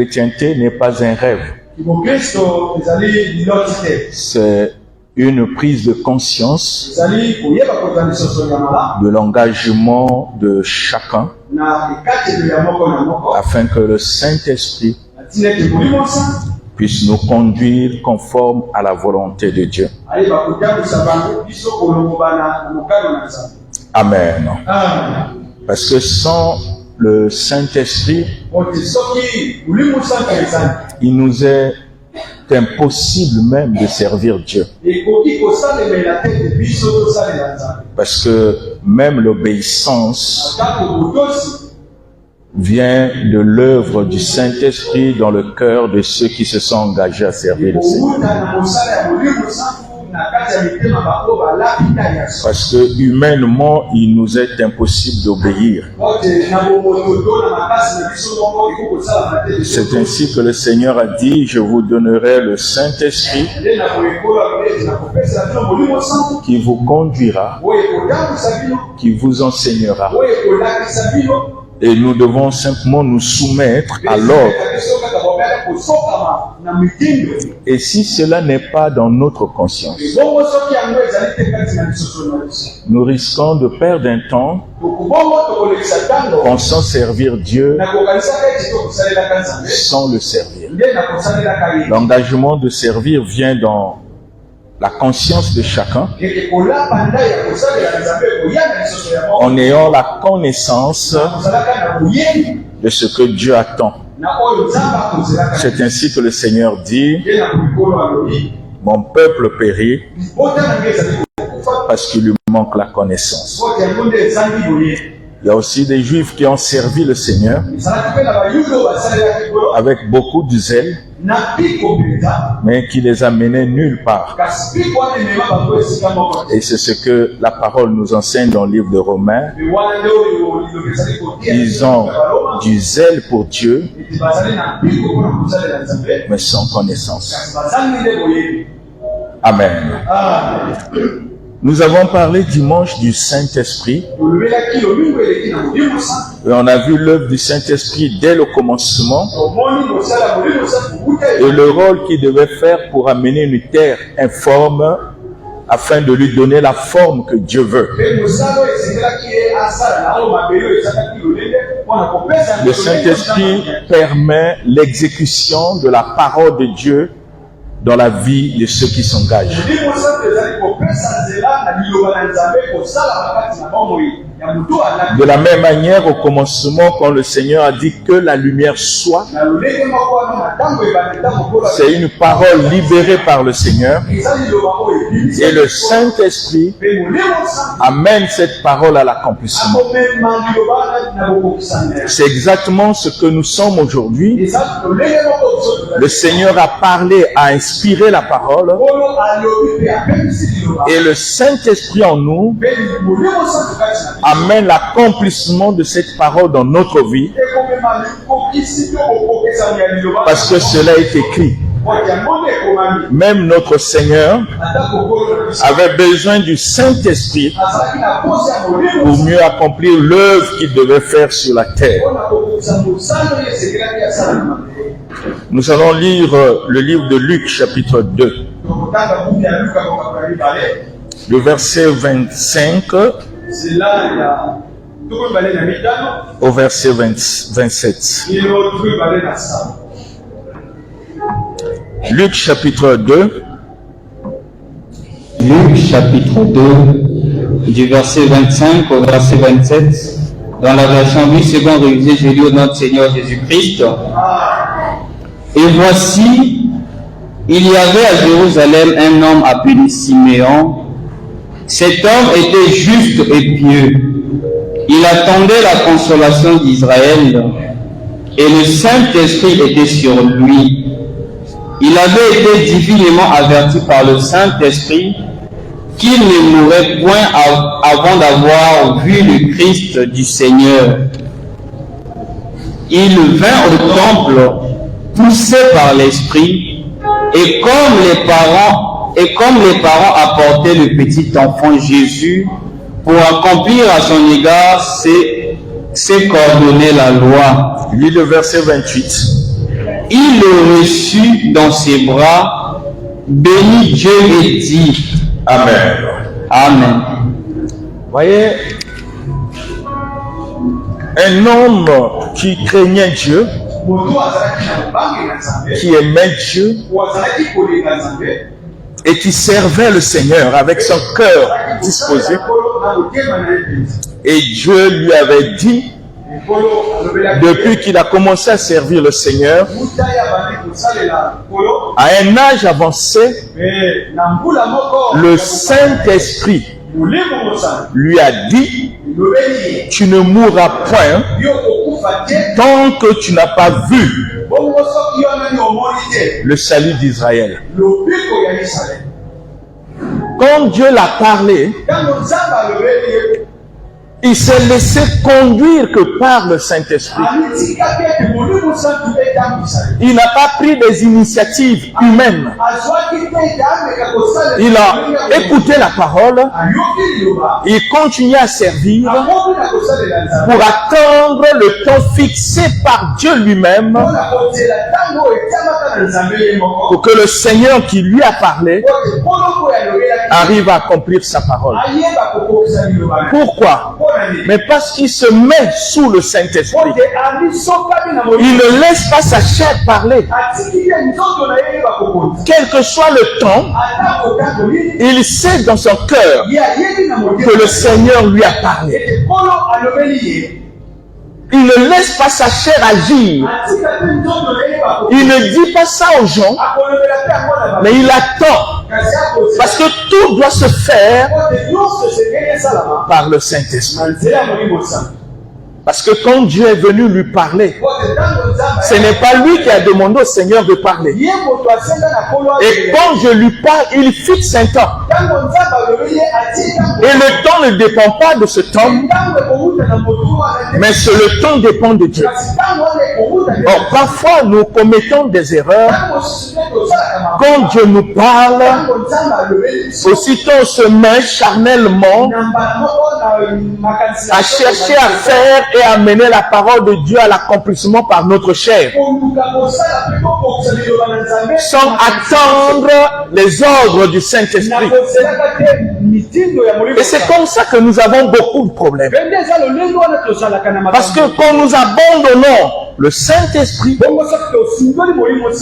chrétienté n'est pas un rêve. C'est une prise de conscience de l'engagement de chacun afin que le Saint-Esprit puisse nous conduire conforme à la volonté de Dieu. Amen. Parce que sans le Saint-Esprit, il nous est impossible même de servir Dieu. Parce que même l'obéissance vient de l'œuvre du Saint-Esprit dans le cœur de ceux qui se sont engagés à servir le Seigneur. Parce que humainement, il nous est impossible d'obéir. C'est ainsi que le Seigneur a dit, je vous donnerai le Saint-Esprit qui vous conduira, qui vous enseignera. Et nous devons simplement nous soumettre à l'ordre. Et si cela n'est pas dans notre conscience, nous risquons de perdre un temps pensant servir Dieu sans le servir. L'engagement de servir vient dans la conscience de chacun, en ayant la connaissance de ce que Dieu attend. C'est ainsi que le Seigneur dit, mon peuple périt parce qu'il lui manque la connaissance. Il y a aussi des Juifs qui ont servi le Seigneur avec beaucoup de zèle, mais qui les amenaient nulle part. Et c'est ce que la parole nous enseigne dans le livre de Romains. Ils ont du zèle pour Dieu, mais sans connaissance. Amen. Nous avons parlé dimanche du Saint-Esprit et on a vu l'œuvre du Saint-Esprit dès le commencement et le rôle qu'il devait faire pour amener une terre informe afin de lui donner la forme que Dieu veut. Le Saint-Esprit permet l'exécution de la parole de Dieu dans la vie de ceux qui s'engagent. De la même manière, au commencement, quand le Seigneur a dit que la lumière soit, c'est une parole libérée par le Seigneur et le Saint-Esprit amène cette parole à l'accomplissement. C'est exactement ce que nous sommes aujourd'hui. Le Seigneur a parlé, a inspiré la parole et le Saint-Esprit en nous amène l'accomplissement de cette parole dans notre vie parce que cela est écrit. Même notre Seigneur avait besoin du Saint-Esprit pour mieux accomplir l'œuvre qu'il devait faire sur la terre. Nous allons lire le livre de Luc, chapitre 2, le verset 25 au verset 27. Luc chapitre 2. Luc chapitre 2, du verset 25 au verset 27. Dans la version 8 secondes révisée, je lis au nom de Seigneur Jésus-Christ. Et voici, il y avait à Jérusalem un homme appelé Siméon. Cet homme était juste et pieux. Il attendait la consolation d'Israël et le Saint-Esprit était sur lui. Il avait été divinement averti par le Saint-Esprit qu'il ne mourrait point avant d'avoir vu le Christ du Seigneur. Il vint au temple poussé par l'Esprit et comme les parents apportaient le petit enfant Jésus pour accomplir à son égard ce qu'ordonnait la loi. Lis le verset 28. il le reçut dans ses bras, bénit Dieu et dit Amen. Amen. Voyez, un homme qui craignait Dieu, qui aimait Dieu et qui servait le Seigneur avec son cœur disposé. Et Dieu lui avait dit, depuis qu'il a commencé à servir le Seigneur, à un âge avancé, le Saint-Esprit lui a dit, tu ne mourras point tant que tu n'as pas vu le salut d'Israël. Quand Dieu l'a parlé, il s'est laissé conduire que par le Saint-Esprit. Il n'a pas pris des initiatives humaines. Il a écouté la parole. Il continue à servir pour attendre le temps fixé par Dieu lui-même pour que le Seigneur qui lui a parlé arrive à accomplir sa parole. Pourquoi? Mais parce qu'il se met sous le Saint-Esprit. Il ne laisse pas sa chair parler. Quel que soit le temps, il sait dans son cœur que le Seigneur lui a parlé. Il ne laisse pas sa chair agir. Il ne dit pas ça aux gens, mais il attend. Parce que tout doit se faire par le Saint-Esprit. Parce que quand Dieu est venu lui parler, ce n'est pas lui qui a demandé au Seigneur de parler. Et quand je lui parle, il fixe un temps. Et le temps ne dépend pas de ce temps, mais le temps dépend de Dieu. Or, parfois, nous commettons des erreurs. Quand Dieu nous parle, aussitôt on se met charnellement à chercher à faire et à mener la parole de Dieu à l'accomplissement par notre chair, sans attendre les ordres du Saint-Esprit. Et c'est comme ça que nous avons beaucoup de problèmes. Parce que quand nous abandonnons le Saint-Esprit,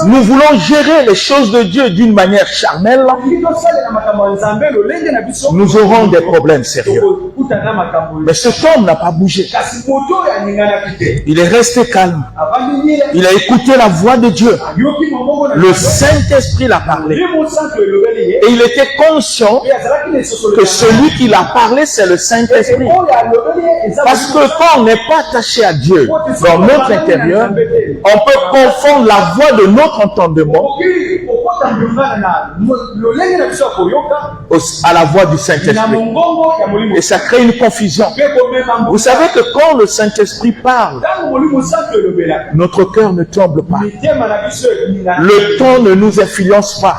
nous voulons gérer les choses de Dieu d'une manière charnelle, nous aurons des problèmes sérieux. Mais cet homme n'a pas bougé. Il est resté calme. Il a écouté la voix de Dieu. Le Saint-Esprit l'a parlé. Et il était conscient que celui qui l'a parlé, c'est le Saint-Esprit. Parce que quand on n'est pas attaché à Dieu dans notre intérieur, on peut confondre la voix de notre entendement à la voix du Saint-Esprit. Et ça crée une confusion. Vous savez que quand le Saint-Esprit parle, notre cœur ne tremble pas. Le temps ne nous influence pas.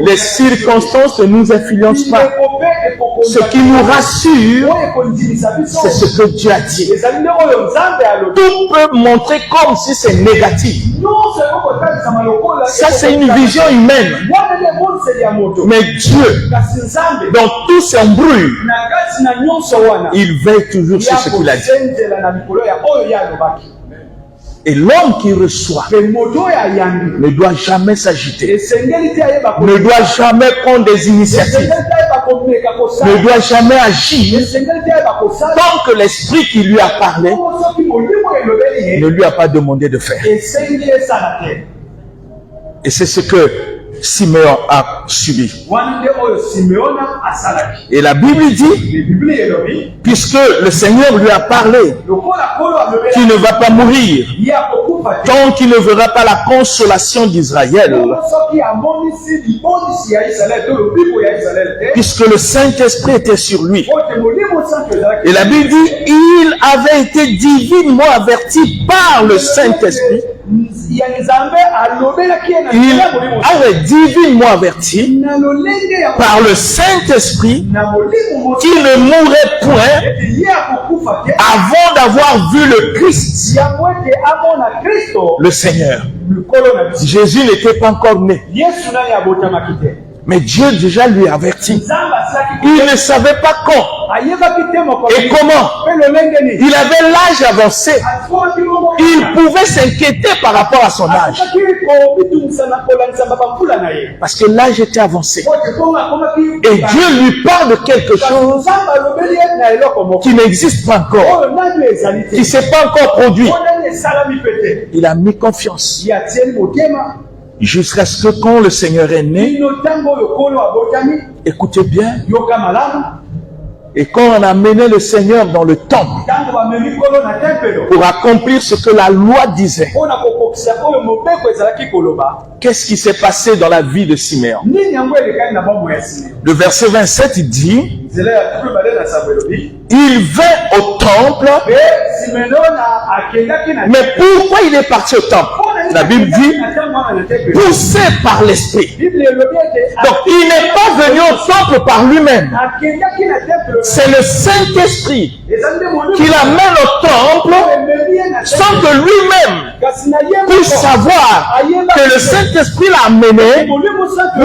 Les circonstances ne nous influencent pas. Ce qui nous rassure, c'est ce que Dieu a dit. Tout peut montrer comme si c'est négatif. Ça, c'est une vision humaine. Mais Dieu, dans tout son bruit, il veille toujours sur ce qu'il a dit. Et l'homme qui reçoit ne doit jamais s'agiter, ne doit jamais prendre des initiatives, ne doit jamais agir tant que l'esprit qui lui a parlé ne lui a pas demandé de faire. Et c'est ce que Simeon a subi. Et la Bible dit, puisque le Seigneur lui a parlé qu'il ne va pas mourir tant qu'il ne verra pas la consolation d'Israël, puisque le Saint-Esprit était sur lui. Et la Bible dit, il avait été divinement averti par le Saint-Esprit. Il avait divinement averti par le Saint-Esprit qu'il ne mourrait point avant d'avoir vu le Christ, le Seigneur. Jésus n'était pas encore né. Mais Dieu déjà lui avertit. Il ne savait pas quand et comment. Il avait l'âge avancé. Il pouvait s'inquiéter par rapport à son âge. Parce que l'âge était avancé. Et Dieu lui parle de quelque chose qui n'existe pas encore, qui ne s'est pas encore produit. Il a mis confiance. Jusqu'à ce que quand le Seigneur est né, écoutez bien, et quand on a mené le Seigneur dans le temple pour accomplir ce que la loi disait, qu'est-ce qui s'est passé dans la vie de Siméon? Le verset 27, il dit, il vint au temple, mais pourquoi il est parti au temple? La Bible dit, poussé par l'Esprit. Donc, il n'est pas venu au temple par lui-même. C'est le Saint-Esprit qui l'amène au temple sans que lui-même puisse savoir que le Saint-Esprit l'a amené pour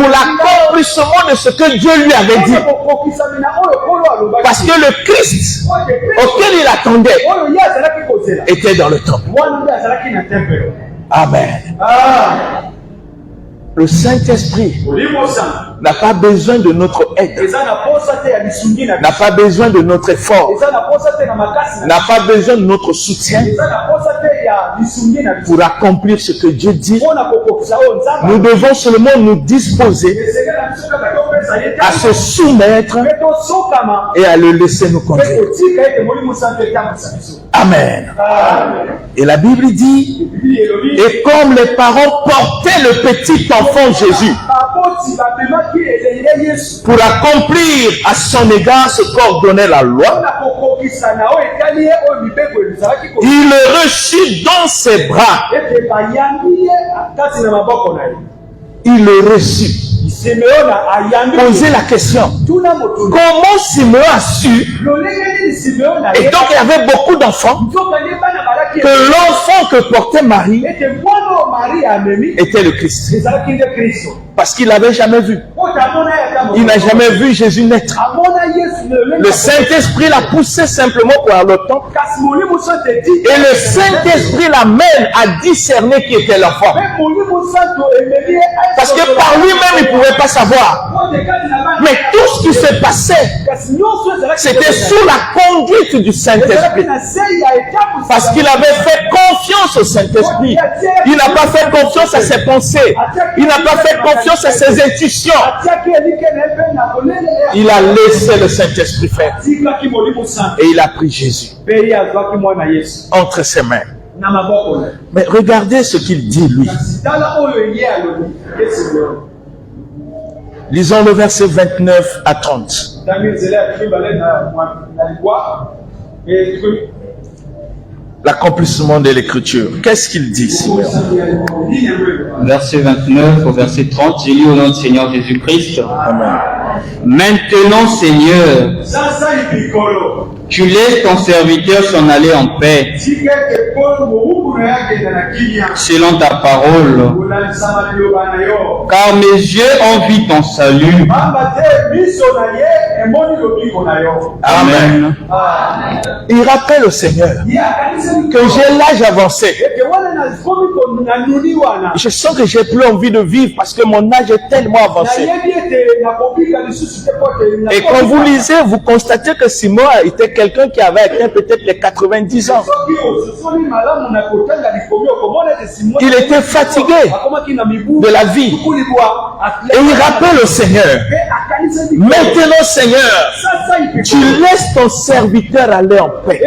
l'accomplissement de ce que Dieu lui avait dit. Parce que le Christ auquel il attendait était dans le temple. Amen. Le Saint-Esprit n'a pas besoin de notre aide, n'a pas besoin de notre effort, n'a pas besoin de notre soutien pour accomplir ce que Dieu dit. Nous devons seulement nous disposer à se soumettre et à le laisser nous conduire. Amen. Et la Bible dit, et comme les parents portaient le petit enfant Jésus pour accomplir à son égard ce qu'ordonnait la loi, il le reçut dans ses bras. Il le reçut. Poser la question, comment Simeon a su? Et donc il y avait beaucoup d'enfants, que l'enfant que portait Marie était le Christ. Parce qu'il n'avait jamais vu. Il n'a jamais vu Jésus naître. Le Saint-Esprit l'a poussé simplement pour aller au temple. Et le Saint-Esprit l'amène à discerner qui était l'enfant. Parce que par lui-même, il ne pouvait pas savoir. Mais tout ce qui se passait, c'était sous la conduite du Saint-Esprit. Parce qu'il avait fait confiance au Saint-Esprit. Il n'a pas fait confiance à ses pensées. Il n'a pas fait confiance à ses intuitions. Il a laissé le Saint-Esprit faire. Et il a pris Jésus entre ses mains. Mais regardez ce qu'il dit, lui. Lisons le verset 29 à 30. L'accomplissement de l'écriture. Qu'est-ce qu'il dit, Simeon? Verset 29 au verset 30, j'ai lu au nom du Seigneur Jésus-Christ. Amen. Maintenant, Seigneur, tu laisses ton serviteur s'en aller en paix, selon ta parole, car mes yeux ont vu ton salut. Amen. Il rappelle au Seigneur que j'ai l'âge avancé. Je sens que j'ai plus envie de vivre parce que mon âge est tellement avancé. Et quand vous lisez, vous constatez que Simon était quelqu'un qui avait atteint peut-être les 90 ans. Il était fatigué de la vie. Et il rappelle au Seigneur, maintenant Seigneur, tu laisses ton serviteur aller en paix.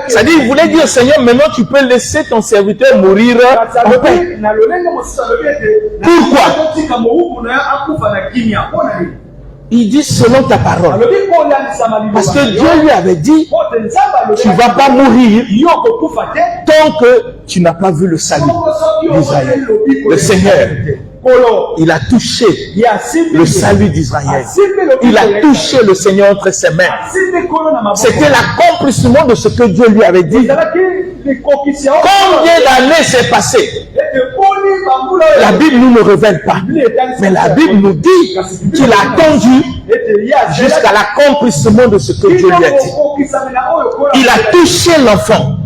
C'est-à-dire, il voulait dire, Seigneur, maintenant tu peux laisser ton serviteur mourir en paix. Pourquoi? Il dit selon ta parole. Parce que Dieu lui avait dit, tu ne vas pas mourir tant que tu n'as pas vu le salut d'Israël. Le Seigneur, il a touché le salut d'Israël. Il a touché le Seigneur entre ses mains. C'était l'accomplissement de ce que Dieu lui avait dit. Combien d'années s'est passé? La Bible nous le révèle pas. Mais la Bible nous dit qu'il a attendu jusqu'à l'accomplissement de ce que Dieu lui a dit. Il a touché l'enfant.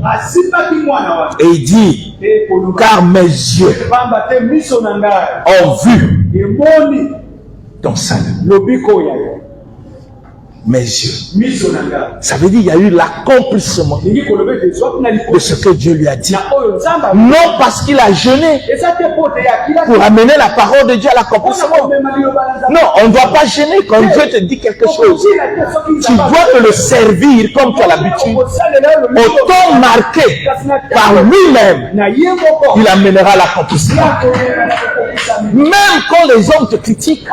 Et il dit, car mes yeux ont vu ton salut. Mes yeux. Ça veut dire qu'il y a eu l'accomplissement de ce que Dieu lui a dit. Non parce qu'il a jeûné pour amener la parole de Dieu à l'accomplissement. Non, on ne doit pas gêner quand Dieu te dit quelque chose. Tu dois te le servir comme tu as l'habitude. Au temps marqué par lui-même, il amènera l'accomplissement. Même quand les hommes te critiquent,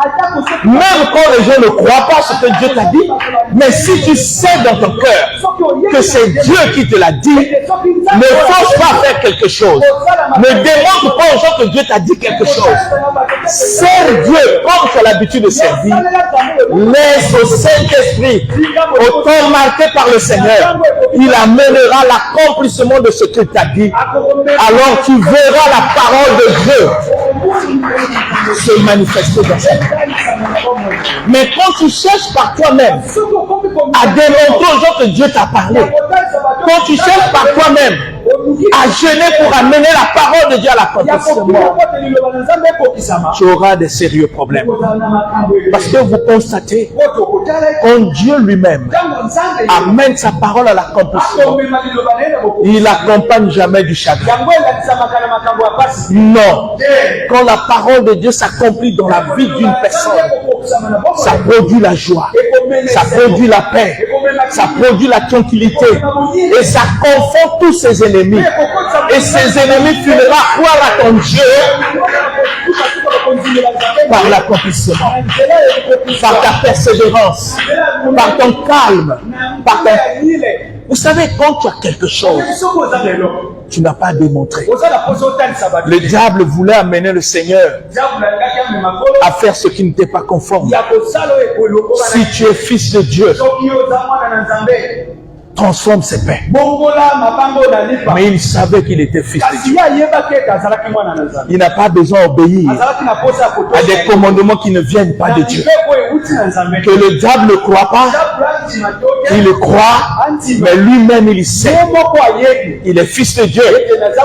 même quand les gens ne croient pas ce que Dieu t'a dit, mais si tu sais dans ton cœur que c'est Dieu qui te l'a dit, ne force pas à faire quelque chose. Ne démontre pas aux gens que Dieu t'a dit quelque chose. Sers Dieu comme tu as l'habitude de servir. Laisse au Saint-Esprit, au temps marqué par le Seigneur, il amènera l'accomplissement de ce qu'il t'a dit. Alors tu verras la parole de Dieu se manifester dans sa vie. Mais quand tu cherches par toi-même à démontrer aux gens que Dieu t'a parlé, quand tu cherches par toi-même à jeûner pour amener la parole de Dieu à l'accomplissement, tu auras des sérieux problèmes. Parce que vous constatez, quand Dieu lui-même amène sa parole à l'accomplissement, il n'accompagne jamais du chagrin. Non. Quand la parole de Dieu s'accomplit dans la vie d'une personne, ça produit la joie, ça produit la paix, ça produit la tranquillité et ça confond tous ses ennemis. Et ses ennemis finira croire à ton Dieu par l'accomplissement, par ta persévérance, par ton calme, par ton... Vous savez, quand tu as quelque chose, tu n'as pas à démontrer. Le diable voulait amener le Seigneur à faire ce qui n'était pas conforme. Si tu es fils de Dieu, transforme ses paix. Mais il savait qu'il était fils de Dieu. Il n'a pas besoin d'obéir à des commandements qui ne viennent pas de Dieu. Que le diable ne croit pas, il le croit, mais lui-même il sait. Il est fils de Dieu.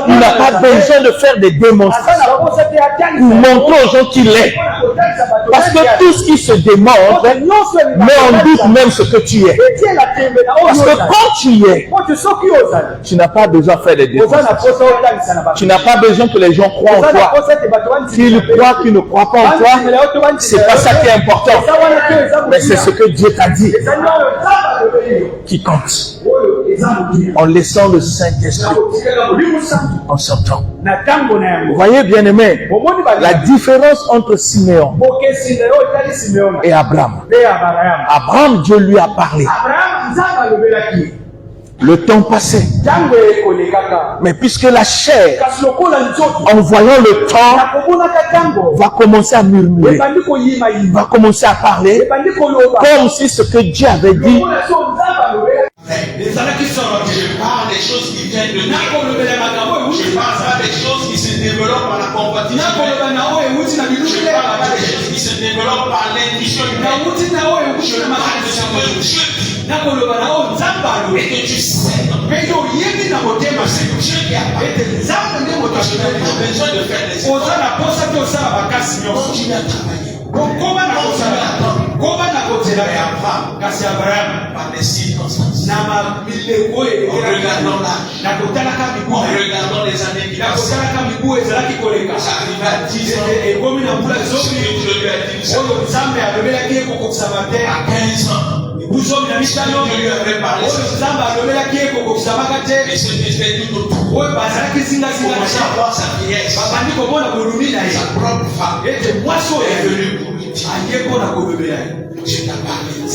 Il n'a pas besoin de faire des démonstrations pour montrer aux gens qu'il est. Parce que tout ce qui se démontre met en doute même ce que tu es. Parce que quand tu y es, tu n'as pas besoin de faire des démonstrations. Tu n'as pas besoin que les gens croient en toi. S'ils croient qu'ils ne croient pas en toi, c'est pas ça qui est important. Mais c'est ce que Dieu t'a dit qui compte. En laissant le Saint-Esprit en sortant. Vous voyez, bien aimé, la différence entre Siméon et Abraham. Abraham, Dieu lui a parlé. Le temps passait. Mais puisque la chair, en voyant le temps, va commencer à murmurer, va commencer à parler, comme si ce que Dieu avait dit. Je parle des choses qui viennent de Dieu. Je parle pas des choses qui se développent par la compatibilité. Je parle pas des choses qui se développent par l'intuition humaine. Je parle de ce que Dieu dit. Et que tu sais, c'est Dieu qui a parlé. Je n'ai pas besoin de faire des efforts. Continue à travailler. Abraham par des circonstances, en regardant l'âge, en regardant les années qui passaient, j'arrive à 10 ans, ce que Dieu lui a dit, à 15 ans, Dieu lui avait parlé, et ce qui était tout autour, commençait à voir sa vieillesse, sa propre femme est venue pour lui dire, je t'ai parlé, voilà,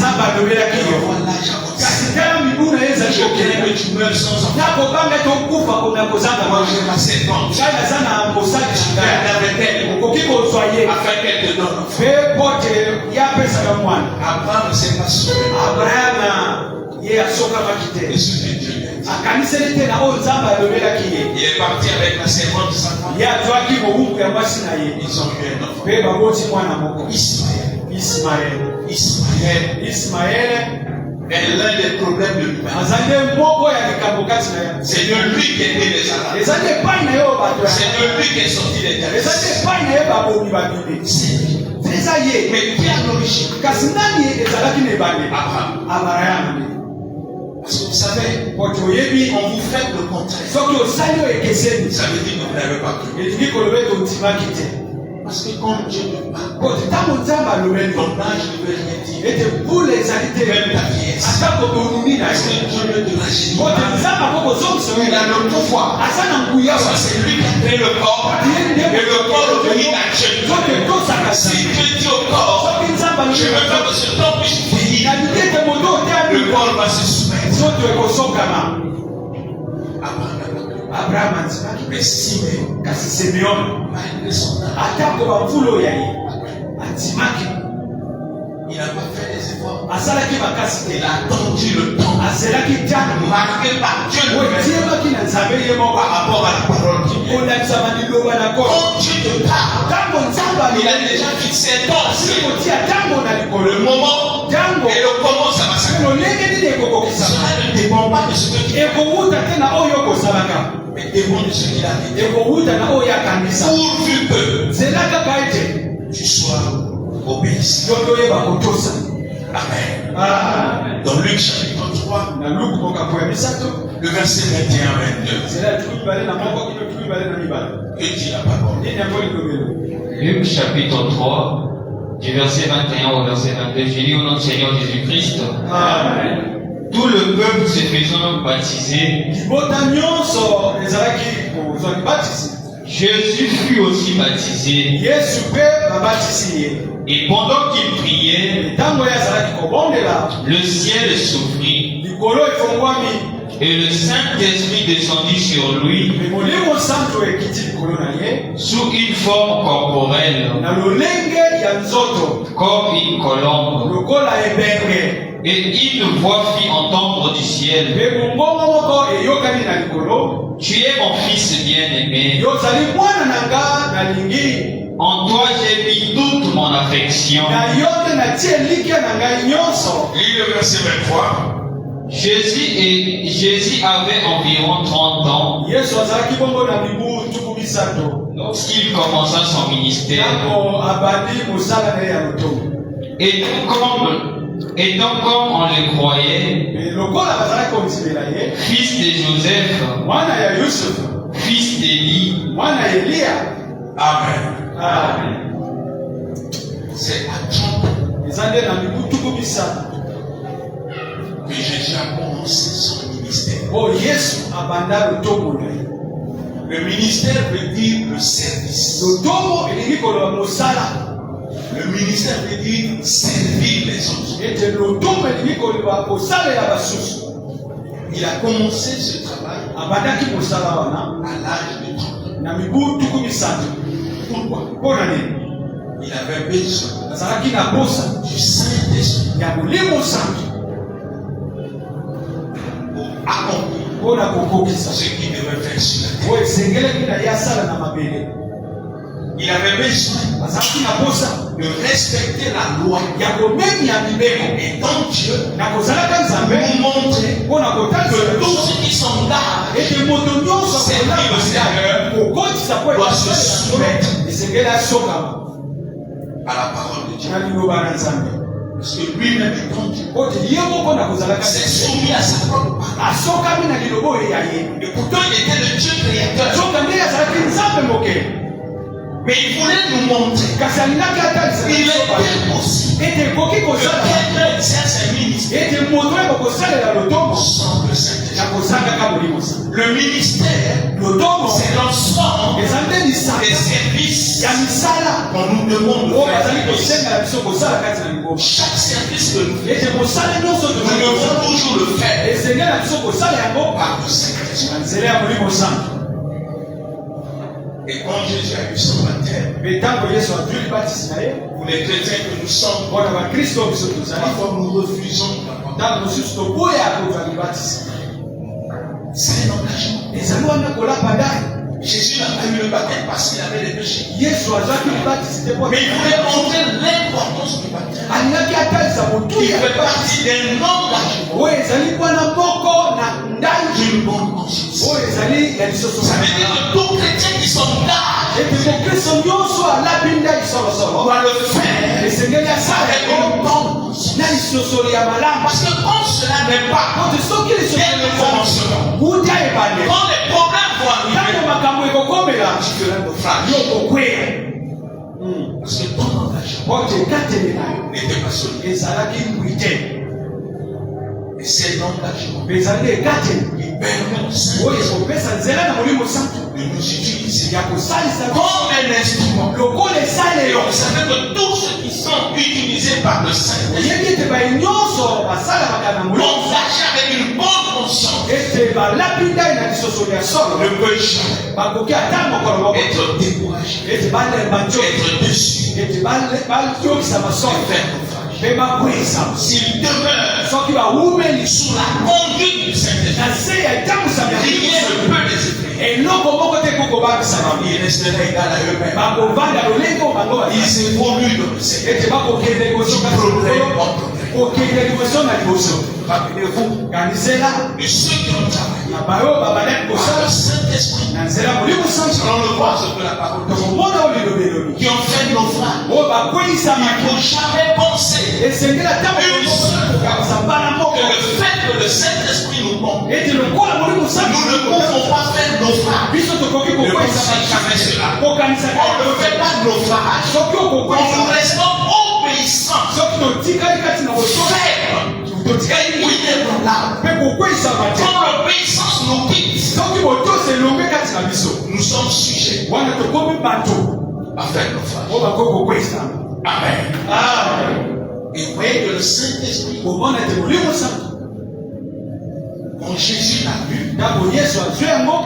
je voudrais que tu meurs sans enfant. Moi j'ai ma servante, je garde avec elle, afin qu'elle te donne enfant. Abraham ne s'est pas sauvé. Et ce que Dieu lui a dit. Il est parti avec la servante de sa femme. mobumbu ya mwasi na ye. Ils ont eu un enfant. Pe baboti mwana moko. Ismaël. Ismaël est l'un des problèmes de l'humanité. azande moko ya likambo kati na ye. C'est de lui qui était les Arabes. Ezande epai na ye oyo bato ya. C'est de lui qui est sorti les terres. Ezande epai na ye babomi babibe. Eza ye. Mais qui a l'origine? Kasi nani ezalaki na ebande? Abraham. Parce que vous savez, Poto oyebi quand vous faites le contraire, soki osali oyo ekeseni. ça veut dire que vous n'avez pas cru. Elingi koloba ete ondimaki te. Parce que quand Dieu ne parle, Poto ntango nzambe alobeli ton âge ne veut rien dire. ete mbula ezali te. Même ta vieillesse. Atako tonuni na Parce ye. que Dieu ne te rajeunit Poto pas. nzambe akokozongisa Il a le pouvoir. aza na nguya Parce que c'est lui qui a créé le corps. Et le corps obéit à Dieu. soki tosaka Si Dieu dit au corps, soki nzambe je veux pas que ce corps puisse vieillir, nalingi ete moto oteami le corps va se soumettre. soki ekosokama. Abraham Abraham andimaki mais Simeon kasi Simeon malgré son âge, atako bamvula oyo ya ye andimaki il n'a pas fait des efforts. asalaki makasi te Il a attendu le temps azelaki ntango marqué par Dieu lui-même otiemaki na nzambe ye moko par rapport à la parole qui vient. olandisama liloba na kolo Quand Dieu te parle, ntango nzambe il a alobeli déjà fixé un temps. kotia ntango na likolo Le moment ntango et le comment ça va s'arrêter. lolenge nini ekokokisama Cela ne dépend pas de ce que tu fais, ekowuta te na oyo okosalaka mais dépend de ce qu'il a dit. ekowuta na oyo akangisa Pourvu que nzela kaka ete tu sois obéissant. soki oyeba kotosa. Amen. Amen. Dans Luc chapitre 3, Na Luke mokapo ya misato le verset 21-22, nzela ya tukumi mibale na moko kino tukumi mibale na mibale que dit la parole? nini yango likobelo. Luc chapitre 3, du verset 21 au verset 22, j'ai lu au nom du Seigneur Jésus-Christ. Amen. Tout le peuple se faisant baptiser, libota nyonso ezalaki kozwa libatisi. Jésus fut aussi baptisé. Yesu mpe babatisi ye. Et pendant qu'il priait, ntango ye azalaki kobondela le ciel s'ouvrit likolo efongwami et le Saint-Esprit descendit sur lui me molimo santo ekiti likolo na ye sous une forme corporelle, na lolenge ya nzoto comme une colombe. lokola ebenge. Et une voix fit entendre du ciel, mpe mongongo moko eyokani na likolo tu es mon fils bien-aimé, yozali mwana na nga nalingi en toi j'ai mis toute mon affection. na yo nde natie elikya na ngai nyonso. Lis le verset 23. Jésus avait environ 30 ans Yesu azalaki bongo na mibu tuku misato lorsqu'il commença son ministère. ntango abandi mosala na ye ya lotongo. Et donc comme on le croyait, Me lokola bazalaki kondimela ye fils de Joseph, mwana ya yusufu fils d'Élie, mwana ya eliya. Amen. Amen. C'est à 30 ans eza nde na mibu tuku misato que Jésus a commencé son ministère. oyo yesu abanda lotongo na ye. Le ministère veut dire le service. lotongo elingi koloba mosala. Le ministère veut dire servir les autres. ete lotongo elingi koloba kosalela basusu. Il a commencé ce travail abandaki mosala wana à l'âge de 30 ans. na mibu tuku misato. Pourquoi? mpo na nini? Il avait besoin azalaki na posa du Saint-Esprit ya molimo santo pour accomplir mpo na kokokisa ce qu'il devait faire sur la terre. oyo esengelaki na ye asala na mabele. Il avait besoin azalaki na posa de respecter la loi. ya komemia mibeko Et donc Dieu na kozalaka nzambe nous montrer mpo na kotalisa que tous biso ceux qui sont là ete moto nyonso Servir le Seigneur kokotisa po doit se soumettre esengeli asokama à la parole de Dieu. na liloba na nzambe. Parce que lui-même, quand Dieu po te ye moko na kozalaka s'est soumis à sa propre parole. asokami na liloba oyo ya ye. Et pourtant, il était le Dieu créateur. soka nde azalaki nzambe moke Mais il voulait nous montrer kasi alingaki atalisa qu'il biso était possible ete ekoki que kosala quelqu'un exerce un ministère ete moto oyo kosalela lotongo sans le na Saint-Esprit. kozangaka molimo santo. Le ministère, lotongo c'est l'ensemble eza nde lisanga des services ya misala qu'on nous demande de oyo faire. bazali kosengela biso kosala kati na liboma. Chaque service que nous faisons, ete mosala nyonso nous devons toujours le faire esengela biso kosala yango par le Saint-Esprit. na nzela ya molimo santo. Et quand Jésus a eu son baptême, me ntango yesu azwi libatisi na ye pour les chrétiens que nous sommes, mpona bakristo biso tozali parfois nous refusons la parole. ntango mosusu toboya kozwa libatisi C'est un engagement. ezali wana kolapa ndani Jésus n'a pas eu le baptême parce qu'il avait les péchés. Mais il voulait montrer l'importance du baptême. Il fait partie d'un engagement d'une bonne conscience. Ça veut dire que tous chrétiens qui s'engagent doivent le faire avec une bonne conscience. Parce que quand cela n'est pas, dès le commencement, quand les problèmes vont arriver, tu feras le naufrage. Parce que ton engagement n'était pas solide. Et c'est l'engagement qui permet au Saint-Esprit de nous utiliser comme un instrument. Vous savez que tous ceux qui sont utilisés par le Saint-Esprit, engagés avec une bonne conscience, ne peuvent jamais être découragés, être déçus, et faire naufrage. S'ils demeurent sous la conduite du Saint-Esprit, rien ne peut les effrayer. Ils resteraient égaux à eux-mêmes. Ils évoluent dans le Seigneur. Du problème en problème. Rappelez-vous de ceux qui ont travaillé par le Saint-Esprit, selon le voie de la parole de Dieu, qui ont fait naufrage. Il ne faut jamais penser une seule que le fait que le Saint-Esprit nous pompe, nous ne pouvons pas faire naufrage. Ne pensez jamais cela. On ne fait pas naufrage. On nous restons obéissants. Quand l'obéissance nous quitte, nous sommes sujets à faire naufrage. Amen. Et vous voyez que le Saint-Esprit, quand Jésus l'a vu,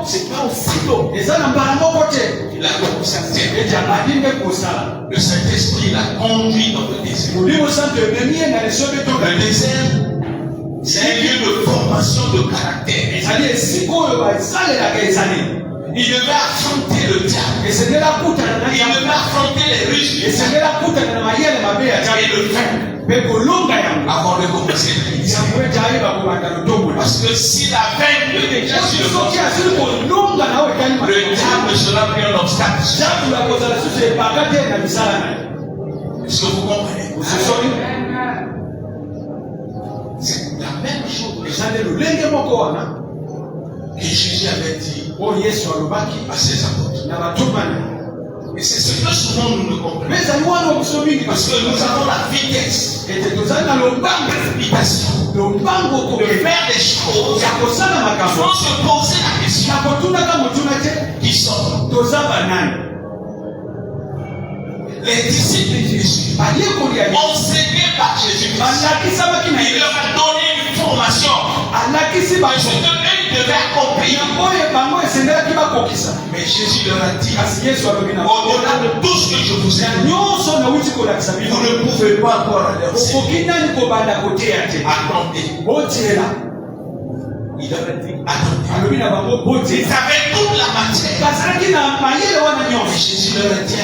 c'est pas aussitôt. Il a commencé à servir. Le Saint-Esprit l'a conduit dans le désert. Le désert, c'est un lieu de formation de caractère. Il devait affronter le diable. Il devait affronter les risques. Et le faire avant de commencer l'église. Parce que s'il a vaincu déjà sur le diable sera pris un obstacle. Est-ce que vous comprenez? C'est la même chose que Jésus avait dit à ses apôtres. Et c'est ce que souvent nous ne comprenons. Parce que nous avons la vitesse, l'invitation de faire des choses sans se poser la question. Qui sont les disciples de Jésus, enseignés par Jésus, il leur a donné une formation. Ce que eux devaient accomplir. Mais Jésus leur a dit, au-delà de tout ce que je vous ai dit, vous ne pouvez pas encore aller au Seigneur. Attendez. Il leur a dit, attendez. Ils avaient toute la matière. Mais Jésus leur a dit,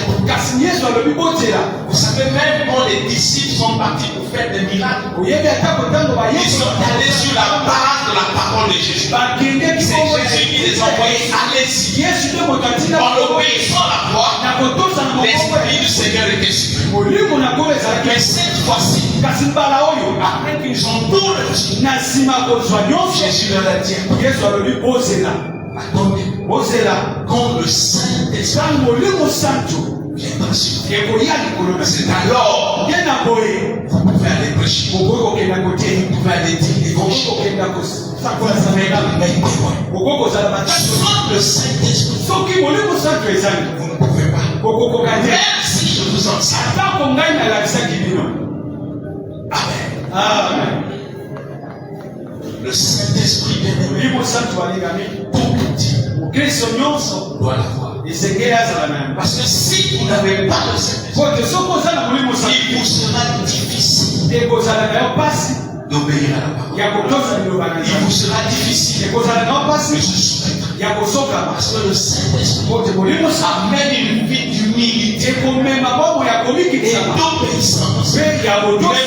vous savez, même quand les disciples sont partis pour faire des miracles, ils sont allés sur la base de la parole de Jésus. C'est Jésus qui les a envoyés. Allez-y. En obéissant à la voix, l'Esprit du Seigneur était sur eux. Mais cette fois-ci, après qu'ils ont tout reçu, Jésus leur a dit, attendez, quand le Saint-Esprit viendra sur vous, c'est alors vous pouvez aller prêcher, vous pouvez aller dire l'évangile, vous pouvez être témoin. Sans le Saint-Esprit, vous ne pouvez pas. Même si je vous enseigne. Amen. Le Saint-Esprit bien-aimé, tout petit doit l'avoir. Parce que si vous n'avez pas le Saint-Esprit, il vous sera difficile d'obéir à la parole. Il vous sera difficile de se soumettre. Parce que le Saint-Esprit amène une vie d'humilité et d'obéissance, même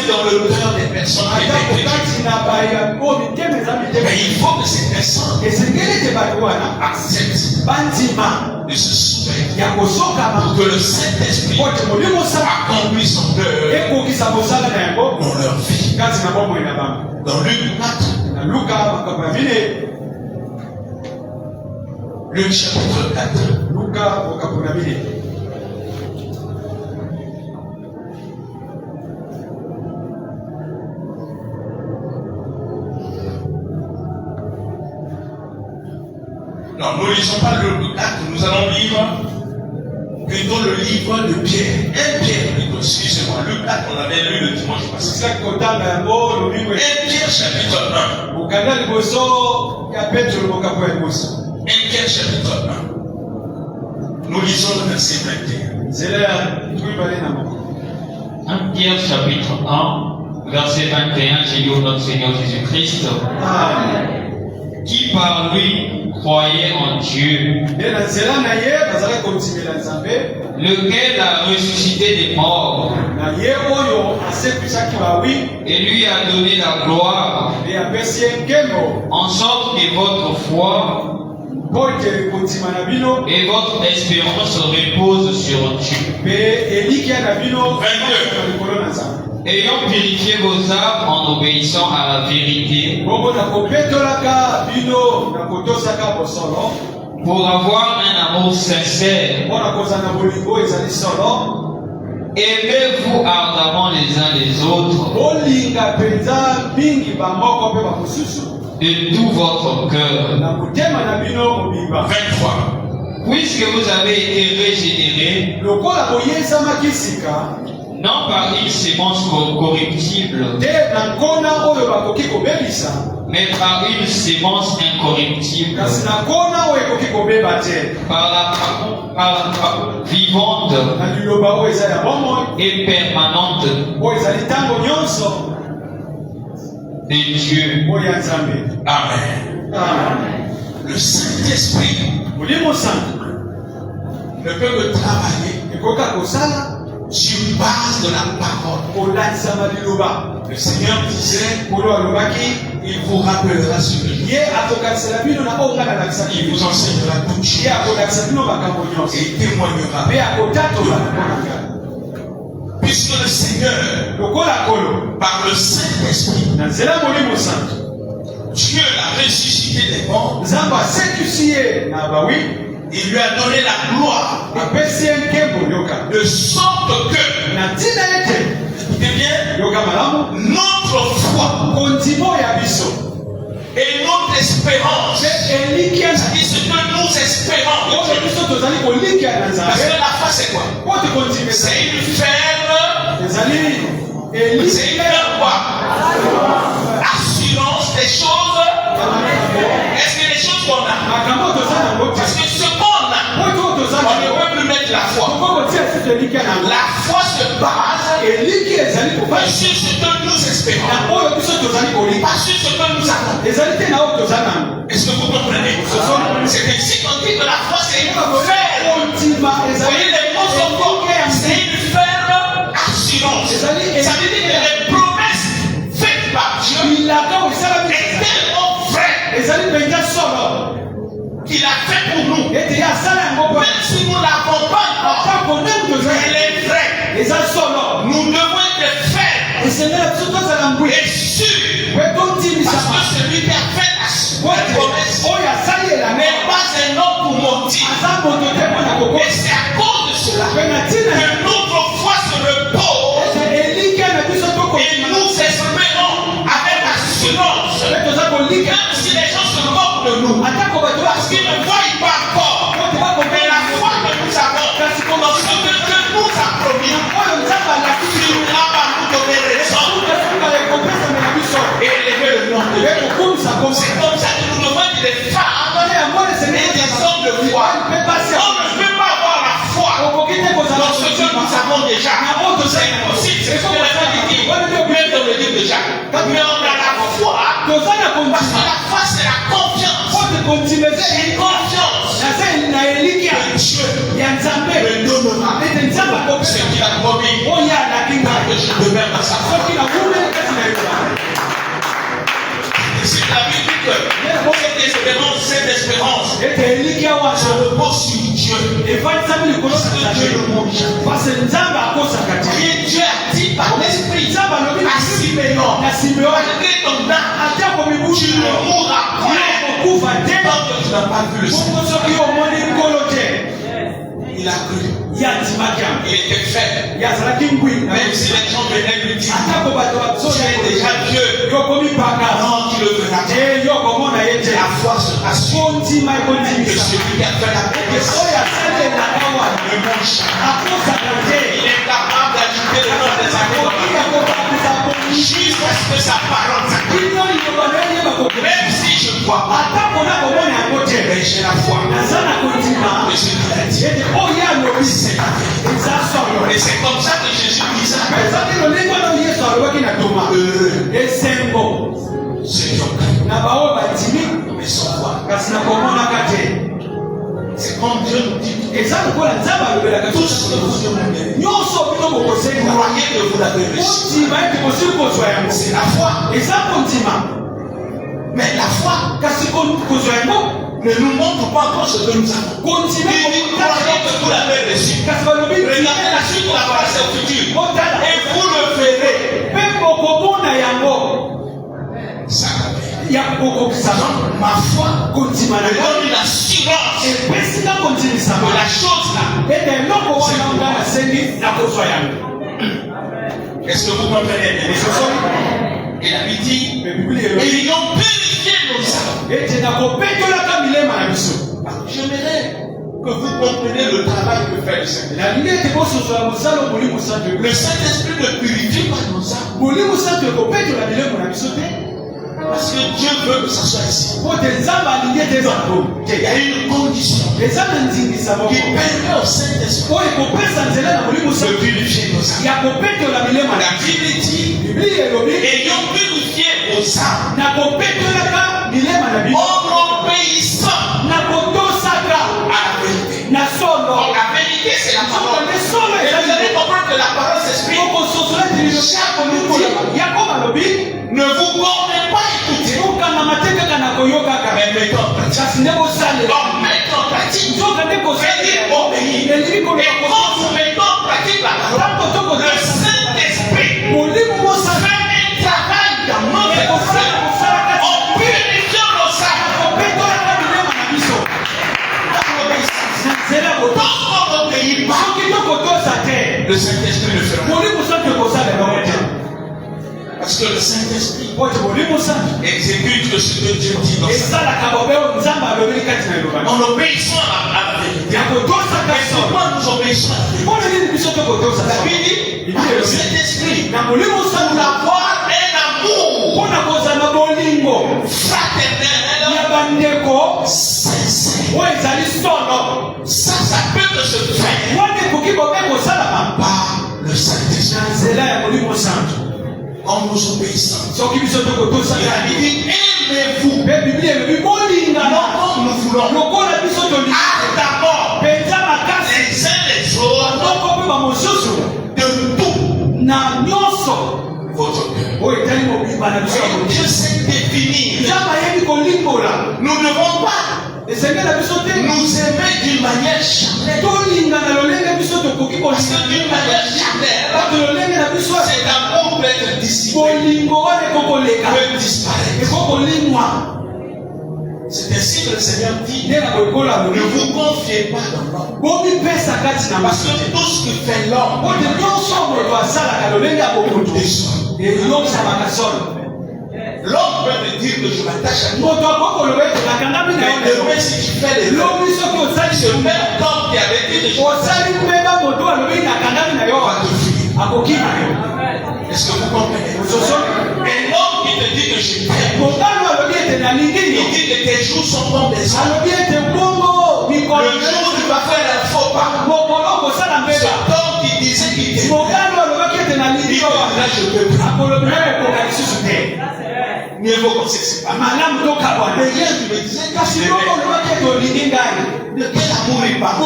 dans le cœur des personnes qui étaient chrétiennes. Mais il faut que ces personnes acceptent de se soumettre pour que le Saint-Esprit accomplisse son cœur dans leur vie. Dans Luc 4, Luc chapitre 4. Non, nous ne lisons pas le Luc 4, nous allons lire plutôt le livre de Pierre. Pierre plutôt, excusez-moi. Luc 4, on avait lu le dimanche passé. Pierre chapitre 1. Pierre chapitre 1. Nous lisons le verset 21. Pierre chapitre 1, verset 21, j'ai lu notre Seigneur Jésus-Christ, qui par lui croyait en Dieu, lequel a ressuscité des morts et lui a donné la gloire, en sorte que votre foi et votre espérance repose sur Dieu. 22. Ayant purifié vos âmes en obéissant à la vérité, pour avoir un amour sincère, aimez-vous ardemment les uns les autres de tout votre cœur. 23. Puisque vous avez été régénérés, non par une sémence corruptible, mais par une sémence incorruptible, par la parole vivante et permanente de Dieu. Amen. Le Saint-Esprit ne peut que travailler sur base de la parole. Le Seigneur disait, il vous rappellera ce que je dis. Il vous enseignera toutes choses et témoignera. Puisque le Seigneur, par le Saint-Esprit, Dieu l'a ressuscité des morts, il lui a donné la gloire, de sorte que, écoutez bien, notre foi et notre espérance, c'est-à-dire ce que nous espérons, parce que la foi c'est quoi? C'est une ferme, quoi? Assurance des choses. Est-ce que les choses qu'on a? Parce que ce qu'on a, on ne peut plus mettre la foi. La foi se base sur ce que nous espérons, pas sur ce que nous avons. Est-ce que vous comprenez? C'est ainsi qu'on dit que la foi c'est une ferme. Vous voyez les mots sont forts. C'est une ferme assurance. Ça veut dire que les promesses faites par Dieu est tellement vraies qu'il a fait pour nous. Même si nous ne l'avons pas encore, elle est vraie. Nous devons être fermes et sûrs, parce que celui qui a fait la promesse n'est pas un homme pour mentir. Et c'est à cause de cela que notre foi se repose et nous espérons avec assurance, même si les gens se moquent de nous, parce qu'ils ne voient pas encore, mais la foi que nous avons dans ce que Dieu nous a promis, finira par nous donner raison et élever le nom de Dieu. C'est comme ça que nous devons être des femmes et des hommes de foi. On ne peut pas avoir la foi dans ce que nous avons déjà. C'est impossible, c'est ce que la Bible dit, même dans le livre de Jacques. Mais on a la Parce que la foi, c'est la confiance. C'est une confiance que Dieu me donnera ce qu'il a promis. Que je demeure dans sa foi. C'est la Bible dit que cette espérance se repose sur Dieu. Parce que Dieu ne ment jamais. Et Dieu a dit par l'esprit à Siméon, malgré ton âme, tu ne mourras point tant que tu n'as pas vu le Seigneur. Il a cru. Il était faible. Même si les gens venaient lui dire, tu es déjà vieux. Non, tu le verras. La foi se rassure que celui qui a fait la promesse ne mange jamais. Il est capable d'ajouter le nom des années jusqu'à ce que sa parole s'accomplisse. Même si je ne crois pas, mais j'ai la foi. Mais ce qu'il a dit, c'est la vérité. Et c'est comme ça que Jésus disait, ceux qui ont cru, mais sans foi. C'est comme Dieu nous dit, tout ce que vous demandez, croyez que vous l'avez reçu. C'est la foi. Mais la foi ne nous montre pas encore ce que nous avons. Croyez que vous l'avez reçu. Regardez la suite de la face au futur. Et vous le verrez. Ça ma foi me donne une assurance que la chose là, est-ce que vous comprenez bien? Et la Bible dit, ayant purifié nos âmes. J'aimerais que vous compreniez le travail que fait le Seigneur. Le Saint-Esprit ne purifie pas nos âmes. Parce que Dieu veut que ça soit ici. Il y a une condition qui permet au Saint-Esprit de purifier nos âmes. La Bible dit, ayant purifié vos âmes, en obéissant à la vérité. Donc la vérité, c'est la parole. Et vous allez comprendre que la parole s'exprime. Ne vous bornez pas à écouter, mais mettez en pratique. Donc mettez en pratique. Et obéir. Et quand vous mettez en pratique la parole, le Saint-Esprit fait un travail dans notre cœur en purifiant nos âmes. Tant qu'on n'obéit pas, le Saint-Esprit ne fera pas. Parce que le Saint-Esprit exécute ce que Dieu dit dans sa parole. En obéissant à la vérité. Et pourquoi nous obéissons à la vérité? La Bible dit, par le Saint-Esprit, pour avoir un amour fraternel, sincère. Ça peut que se faire par le Saint-Esprit. En nous obéissant. Et la Bible dit, aimez-vous. Non, comme nous voulons. D'abord, les uns les autres, de tout votre cœur. Dieu sait définir. Nous ne devons pas nous aimer d'une manière charnelle. Parce que d'une manière charnelle, cet amour peut être dissipé, peut disparaître. C'est ainsi que le Seigneur dit, ne vous confiez pas dans l'homme. Parce que tout ce que fait l'homme, l'homme peut te dire que je m'attache à toi. Mais demain, si tu fais les l'homme, ce même homme qui avait dit que je est-ce que vous comprenez? Un homme qui te dit que je t'aime, il dit que tes jours sont comme des hommes. Le jour où tu vas faire un faux pas, cet homme qui disait qu'il t'aimait, il dit que là je peux pas. mieux vaut qu'on se sépare. Mais hier, tu me disais que tu m'aimais. De quel amour il parle?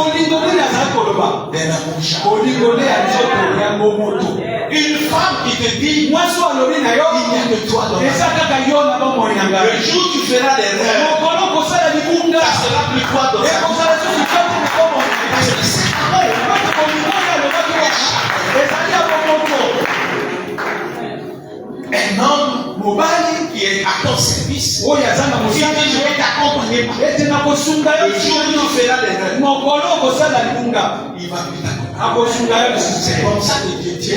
D'un amour charnel. Une femme qui te dit, il n'y a que toi dans ma vie. Le jour où tu feras des rêves, ça sera plus toi dans ta vie. Parce que c'est amour. Un homme qui est à ton service, qui dit je vais t'accompagner par le jour où tu feras des rêves, il va plus t'accompagner. C'est comme ça que Dieu dit.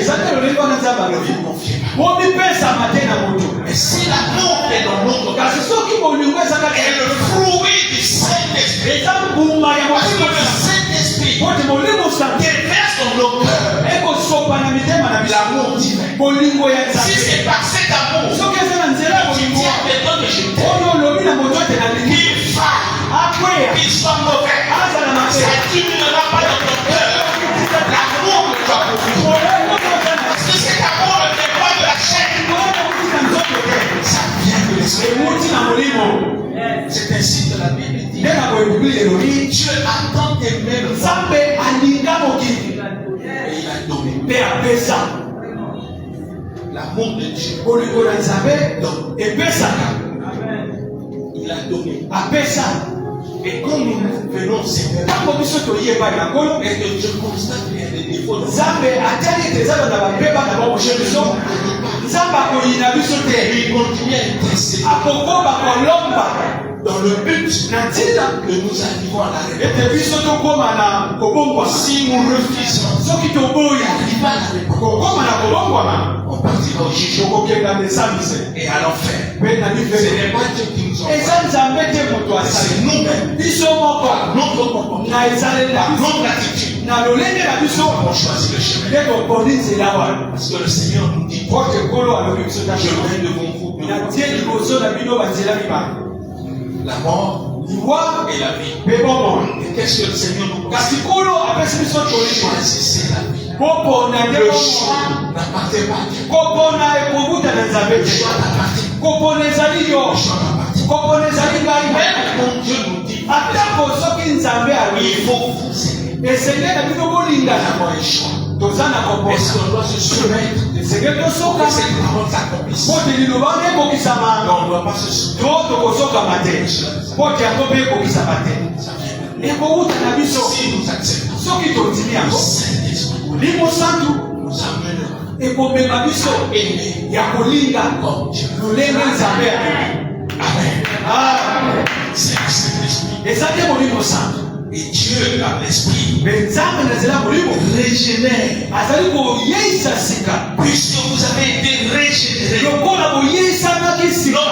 Et si l'amour est dans notre cœur, est le fruit du Saint-Esprit, parce que le Saint-Esprit déverse dans nos cœurs l'amour divin. Si c'est par cet amour qui tient dedans de je t'aime, qu'il faille, qu'il soit mauvais, ça ne diminuera pas dans ton cœur l'amour que tu as pour lui. Parce que cet amour ne vient pas de la chair, ça vient de l'esprit. C'est ainsi que la Bible dit. Dieu attend d'aimer le Seigneur. Et il a donné. L'amour de Dieu. Il a donné. Et quand nous venons au Seigneur, et que je constate qu'il y a des défauts dans il continue à intéresser dans le but que nous arrivons à la réponse. Si nous refusons d'arriver à la réponse, on partira au jugement et à l'enfer. Ce n'est pas Dieu qui nous envoie, c'est nous-mêmes. Par notre comportement, par notre attitude, on choisit le chemin. Parce que le Seigneur nous dit, je viens devant vous. La mort et la vie. Et qu'est-ce que le Seigneur nous dit? Choisissez la vie. Le choix n'appartient pas à Dieu. Le choix n'appartient pas. Même quand Dieu nous dit, il faut vous aimer. Nous avons un choix. Est-ce qu'on doit se soumettre que cette parole s'accomplisse? On ne doit pas se soumettre. Si nous acceptons, le Saint-Esprit nous amènera à aimer comme Dieu. Amen. C'est le Saint-Esprit. Et Dieu, par l'Esprit, régénère. Puisque vous avez été régénérés, non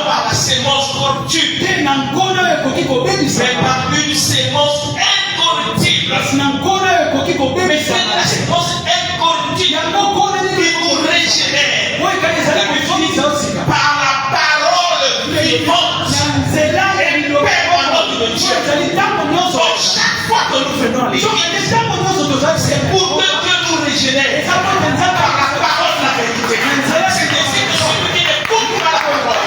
par la sémence corruptible, mais par une sémence incorruptible. Mais c'est la sémence incorruptible qui vous régénère par la parole vivante et permanente de Dieu. Chaque fois que nous venons à l'église, c'est pour que Dieu nous régénère par la parole de la vérité. C'est ainsi que celui qui n'écoute pas la parole,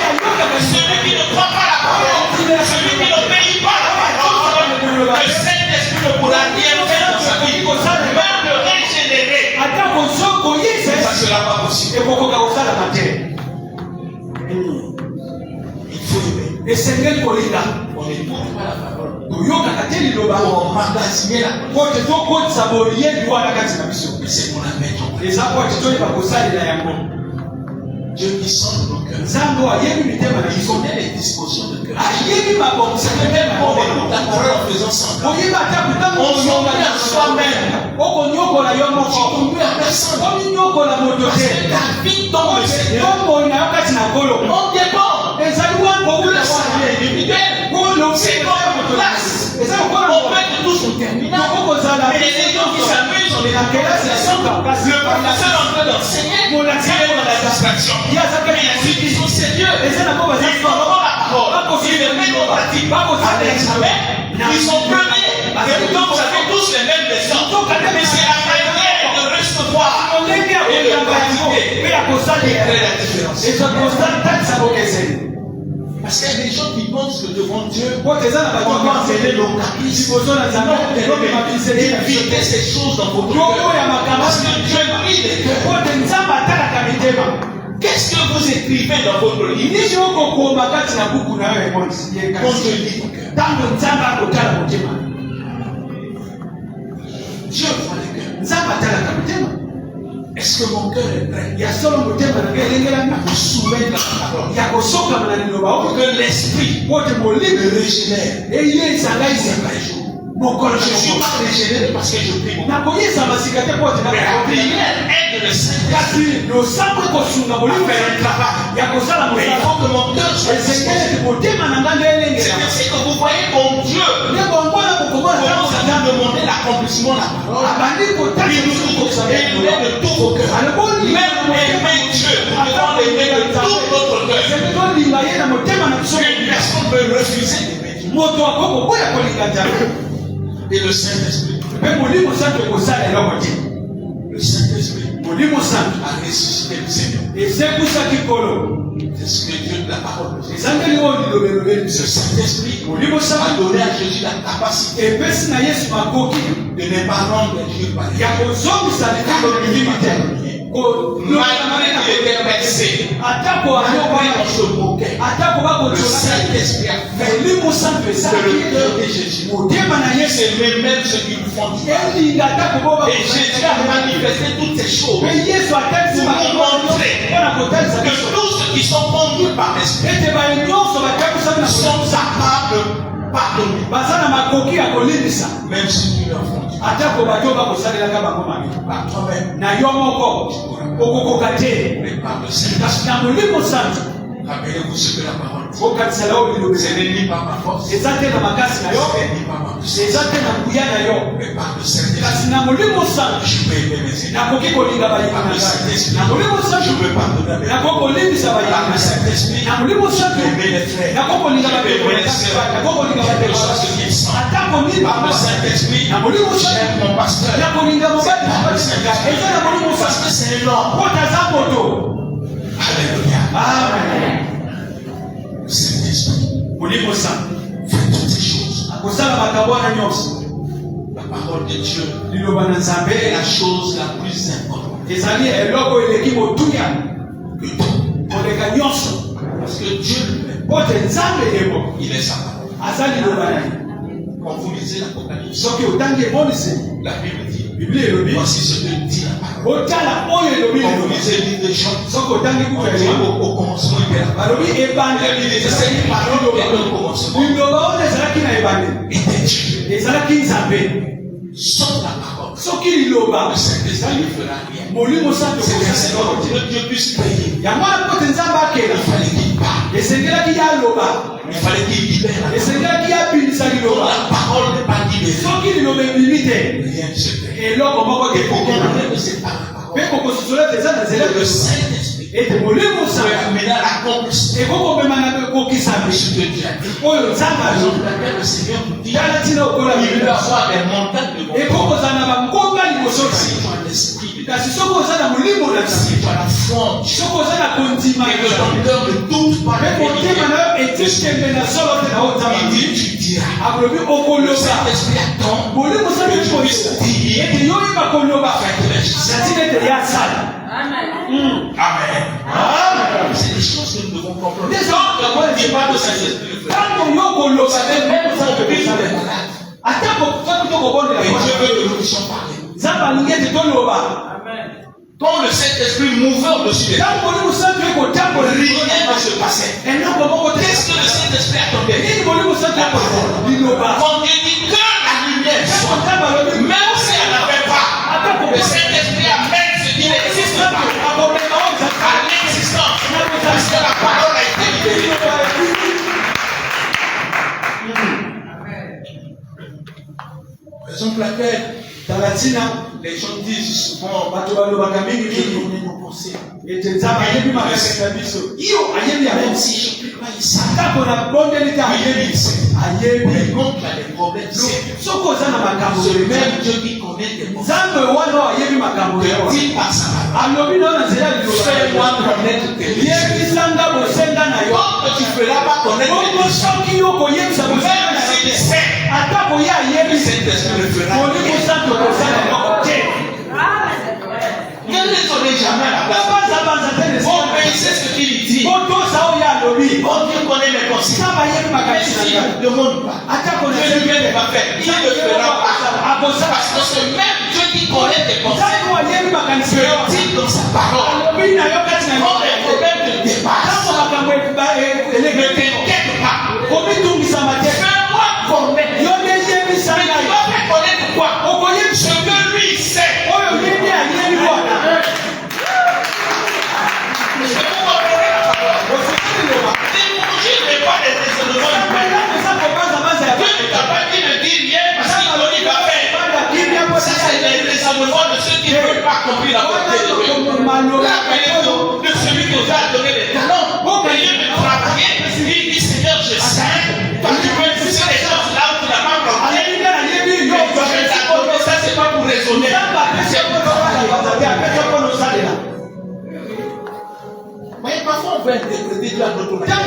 celui qui ne croit pas la parole, celui qui n'obéit pas la parole, le Saint-Esprit ne pourra rien faire dans sa vie, même le régénérer. Ça ne sera pas possible. Il faut aimer. On n'écoute pas la parole. On magasine la parole. Mais c'est qu'on la met en place. Dieu qui sonde nos cœurs. Il connaît les dispositions de cœur. C'est que même quand on écoute la parole en faisant semblant, on s'en met à soi-même. On ne met à personne. Parce que ta vie dans le Seigneur, on dépend. Le salut individuel, c'est comme une classe. On peut tous nous terminer. Mais les étudiants qui s'amusent, on est dans quelle classe? Le professeur en train d'enseigner, il est dans la distraction. Mais il y a ceux qui sont sérieux. Ils font la parole. Ils le mettent en pratique. À l'examen, ils sont premiers. Et pourtant, vous avez tous les mêmes leçons. Mais c'est la manière de recevoir et de pratiquer qui crée la différence. Parce qu'il y a des gens qui pensent que devant Dieu, on Kwa tezana ba doit enlever nos caprices. Sibozo na zama Évitez ces choses dans votre Yoko cœur. ya makambo. Parce que Dieu prie les cœurs. Kwa tenzama atalaka mitema. Qu'est-ce que vous écrivez dans votre livre? Nini yoko kuomba kati na buku na wewe Quand Dieu lit ton cœur. Tango nzamba akotala motema. Dieu voit les cœurs. Nzamba atalaka mitema. Est-ce que mon cœur est prêt Ya solo motema na ngeli ngela à vous soumettre à la parole? ya kosoka na liloba Pour o que l'esprit wote molime me régénère. eye sangaise Chaque jour. mokolo Je ne suis pas régénéré parce que je prie beaucoup. na koyesa masika te pote na Mais la prière aide le Saint-Esprit kasi losambo kosunga à molimo faire un travail. ya kosala Mais il mosala faut que mon cœur soit esengeli disposé. motema na nga nde C'est elengela ainsi que vous voyez mon Dieu nde bongwana kokomona commence à nous demander l'accomplissement de la parole. abandi kotala Il nous dit et il aime de tout vos cœurs. Même aimer Dieu, nous devons l'aimer de tout notre cœur. tolinga ye na motema na biso Une personne peut refuser d'aimer Dieu. moto akokoboya kolinga nzambe Et le Saint-Esprit, mpe molimo santo ekosala eloko te le Saint-Esprit molimo santo a ressuscité le Seigneur. esekusaki kolo C'est ce que Dieu de la parole nous dit. ezangeli oyo lilobelobeli Ce Saint-Esprit molimo a santo donné à Jésus la capacité epesi na yesu makoki de ne pas rendre Dieu par ya kozongisa likambo lilimi te Malgré qu'il était vexé, atako malgré akoba qu'on se moquait, atako le bakotola Saint-Esprit a fait molimo santo que le esalaki cœur de Jésus motema na yesu c'est même ceux qui nous font du mal. elinga atako boba Et Jésus a manifesté toutes ces choses mpe yesu atalisi makambo mpona kotalisa que biso tous ceux qui sont conduits par l'Esprit ete baye nyonso batakisami na sont capables de pardonner, baza na makoki ya kolimisa même si tu leur font du mal. atako bato bakosalelaka bango mabe Par toi-même, na yo moko okokoka te mais par le Saint-Esprit. kasi na molimo santo Rappelez-vous ce que la parole dit. okatisala oyo Ce bilobeli n'est ni par ma force, ce eza te na makasi na yo n'est ni par ma puissance, eza te na nguya na yo mais par le Saint-Esprit. kasi na molimo santo Je peux aimer mes ennemis. nakoki kolinga bayinga Par na le ngai Saint-Esprit, na molimo je santo peux pardonner mes ennemis. nakoki kolimisa bayinga Par na le ngai Saint-Esprit, na molimo santo je peux aimer les frères. nakoki kolinga Je peux aimer les sœurs. nakoki kolinga Quelle que soit ce qu'ils sont. atako Par le nini Saint-Esprit, na molimo santo j'aime mon pasteur. nakolinga mobali Par le Saint-Esprit, eza na molimo parce santo que c'est un homme. po taza moto Alléluia. amen Le Saint-Esprit molimo santo fait toutes ces choses. akosala makambo wana nyonso La parole de Dieu liloba na nzambe est la chose la plus importante ezali eloko eleki motuya que tout. koleka nyonso Parce que Dieu lui-même, po te nzambe yebo il est sa parole. aza liloba na ye Quand vous lisez l'Apocalypse, soki otangi emonisi la Bible dit, biblia elobi voici ce que dit la parole. otala oyo elobi Quand vous liloba lisez le livre de Jean, soki otangi on buku ya dit Yohana, au commencement, il y a la parole. balobi ebandeli La Bible dit, ezalaki cette parole qui est au commencement liloba oyo ezalaki na ebandeli était Dieu. ezalaki nzambe Sans la parole, soki liloba le Saint-Esprit ne fera rien. molimo santo C'est ainsi kosaleloko que te Dieu puisse payer. yango wana po te nzambe akela Il fallait qu'il parle. esengelaki ye aloba Il fallait qu'il libère la parole. esengelaki ye abimisa Quand liloba la parole n'est pas libérée, soki liloba ebimi te rien ne se fait. eloko moko Et pour tekokela comprendre que c'est par la parole, mpe kokosusola te eza na nzela le Saint-Esprit ete molimo peut santo amener à l'accomplissement ekokobema na kokisami de ce que Dieu a dit. oyo nzambe Raison azo pour laquelle le Seigneur nous dit, tala ntina okola il peut biblia avoir des montagnes de montagnes. ekokozala na bangonga liboso na Si ye tu as l'esprit de kasi soki oza na molimo na si nzambe tu as la foi en Dieu, soki oza na kondima et ya que ton nzambe cœur ne doute pas mpe la motema na vérité, yo etikembe na solo te na oyo nzambe il alobi dit, tu diras. akolobi Le okoloba Saint-Esprit attend molimo que santo tu puisses prier ete yo oyeba koloba afin que les gens na ntina ete ye asala Amen. Amen. C'est des choses que nous devons comprendre. Des Donc, hommes, on ne dit pas de Saint-Esprit le fait. ntango yo koloba Vous savez, même te quand on prie des malades, atako soki tokobondela et Dieu veut que nous puissions parler. nzambe alingi ete toloba Quand le Saint-Esprit mouvait au-dessus des ntango molimo santo ekotambola rien ne se passait. eloko moko te Qu'est-ce que le Saint-Esprit attendait? nini molimo santo La parole. liloba Quand Dieu dit que la lumière soit, nzambe alobi même si elle n'avait pas, le Saint-Esprit amène ce qui n'existe pas akomema oyo à l'existence. Parce que la parole a été libérée. Raison pour laquelle tala ntina les gens disent souvent, bato balobaka mingi il mingi connaît nos pensées. ete nzambe ayebi makasi na biso iyo ayebi Même yango si je ne prie pas ici, atako na bondeli te ayebi il sait. ayebi Mais quand tu as des problèmes, c'est soki oza na makambo ce ememi même Dieu qui connaît tes pensées. nzambe wana oyo ayebi makambo Te yo dit par sa parole. Fais-moi connaître tes desseins. Quand tu ne feras pas connaître tes desseins, même s'il sait, le Saint-Esprit le fera. Ne l'étonnez jamais à la place. Obéissez ce qu'il dit. Bon Dieu connaît mes pensées. Mais s'il ne demande pas, Dieu lui-même ne va faire. Il ne fera pas. Parce que c'est même Dieu qui connaît tes pensées. Dieu dit dans sa parole. Quand les problèmes te dépassent, ne t'inquiète pas. Fais-moi connaître. Mais tu vas faire connaître quoi? Ce que lui sait. Pas des raisonnements humains. Dieu ne t'a pas dit de dire rien parce qu'il va faire. Ça, c'est les raisonnements de ceux qui ne veulent pas accomplir la volonté de Dieu. Rappelez-vous de celui qui nous a donné les talents. Au milieu de travailler, il dit Seigneur, je sais. Parce que tu peux pousser les choses là où tu n'as pas compris. Mais tu vas t'accorder, ça, c'est pas pour raisonner. C'est pour travailler. Mais parfois on veut interpréter Dieu à notre manière.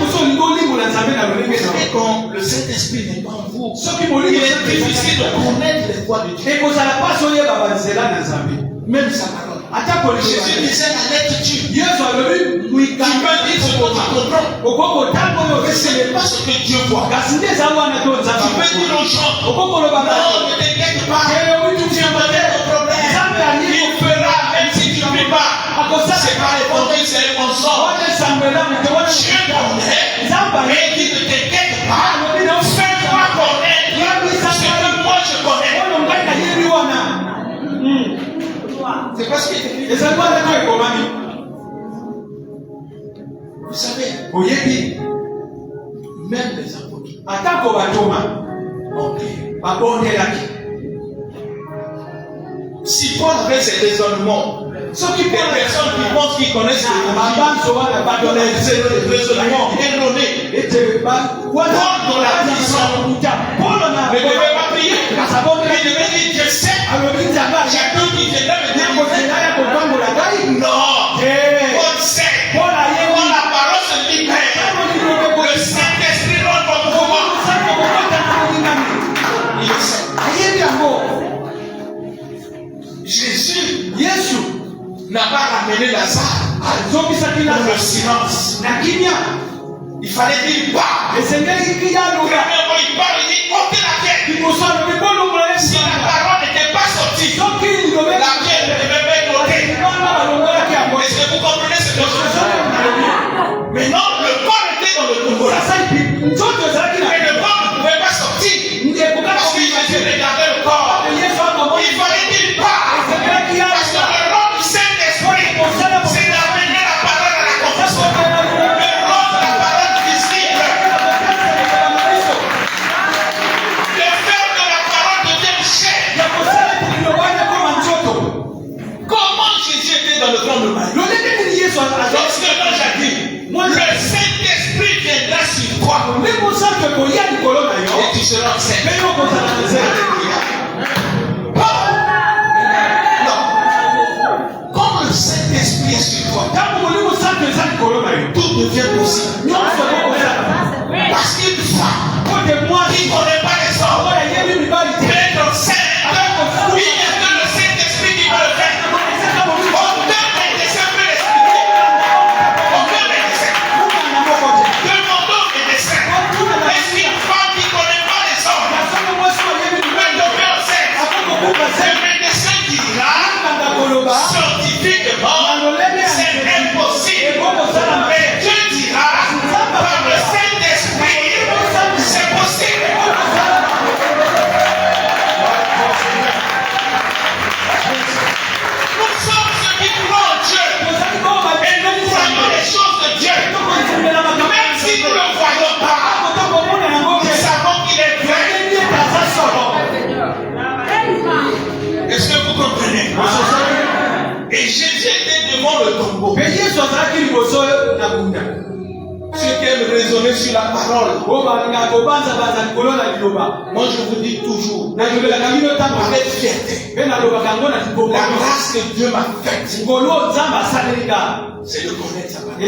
Et quand le Saint-Esprit n'est pas en vous, il est difficile de connaître les voies de Dieu. Même sa parole. Jésus disait la lettre tue. Tu peux dire ce que tu comprends. Mais ce n'est pas ce que Dieu voit. Tu peux dire aux gens, non, ne t'inquiète pas. Dieu connaît ton problème. Il fera même si tu ne fais pas. C'est pas l'évangile, c'est le mensonge. Dieu connaît. Mais il dit ne t'inquiète pas. Fais-moi connaître ce que moi je connais. C'est pas ce qui est écrit. Vous savez, même les apôtres. Si Paul avait ces raisonnements, ceux qui des personnes qui pensent qu'ils connaissent les raisonnements erronés, Paul dans la prison ne devait pas prier. Il devait dire Dieu sait. Chacun qui viendra me dire non. Paul sait. Quand la parole se libère, le Saint-Esprit rentre en pouvoir. Il sait. Jésus n'a pas ramené Lazare dans le silence. Il fallait dire pas. Premièrement, il parle, il dit ôtez la pierre. Si la parole n'était pas sortie, la pierre ne devait pas être ôtée. Est-ce que vous comprenez ce que je veux dire? Maintenant, le corps était dans le tombeau. Mais le corps ne pouvait pas sortir. Parce que Jésus regardait le corps. Il fallait dire pas. Parce que le rôle du Saint-Esprit, c'est d'amener la parole à la confession. Le rôle de la parole visible. Le faire que la parole devienne chair. Comment Jésus était dans le temps de Marie? Lorsque l'ange a dit, le Saint-Esprit viendra sur toi. Et tu seras enceinte. Saint-Esprit est sur toi. Tout devient possible. Parce qu'une femme qui ne connaît pas les hommes est enceinte. Il n'y a que le Saint-Esprit qui peut le faire. Aucun médecin peut l'expliquer. Aucun médecin. Demandons aux médecins. Est-ce qu'une femme qui ne connaît pas les hommes peut tomber enceinte? Le médecin dira scientifiquement c'est impossible. Mais Dieu dira par le Saint-Esprit c'est possible. Nous sommes ceux qui croient en Dieu et nous croyons les choses de Dieu. Même si nous ne le voyons pas, nous savons qu'il est vrai. Est-ce que vous comprenez? Et Jésus était devant le tombeau. Ceux qui aiment raisonner sur la parole. Moi je vous dis toujours, avec fierté, la grâce que Dieu m'a faite, c'est de connaître sa parole.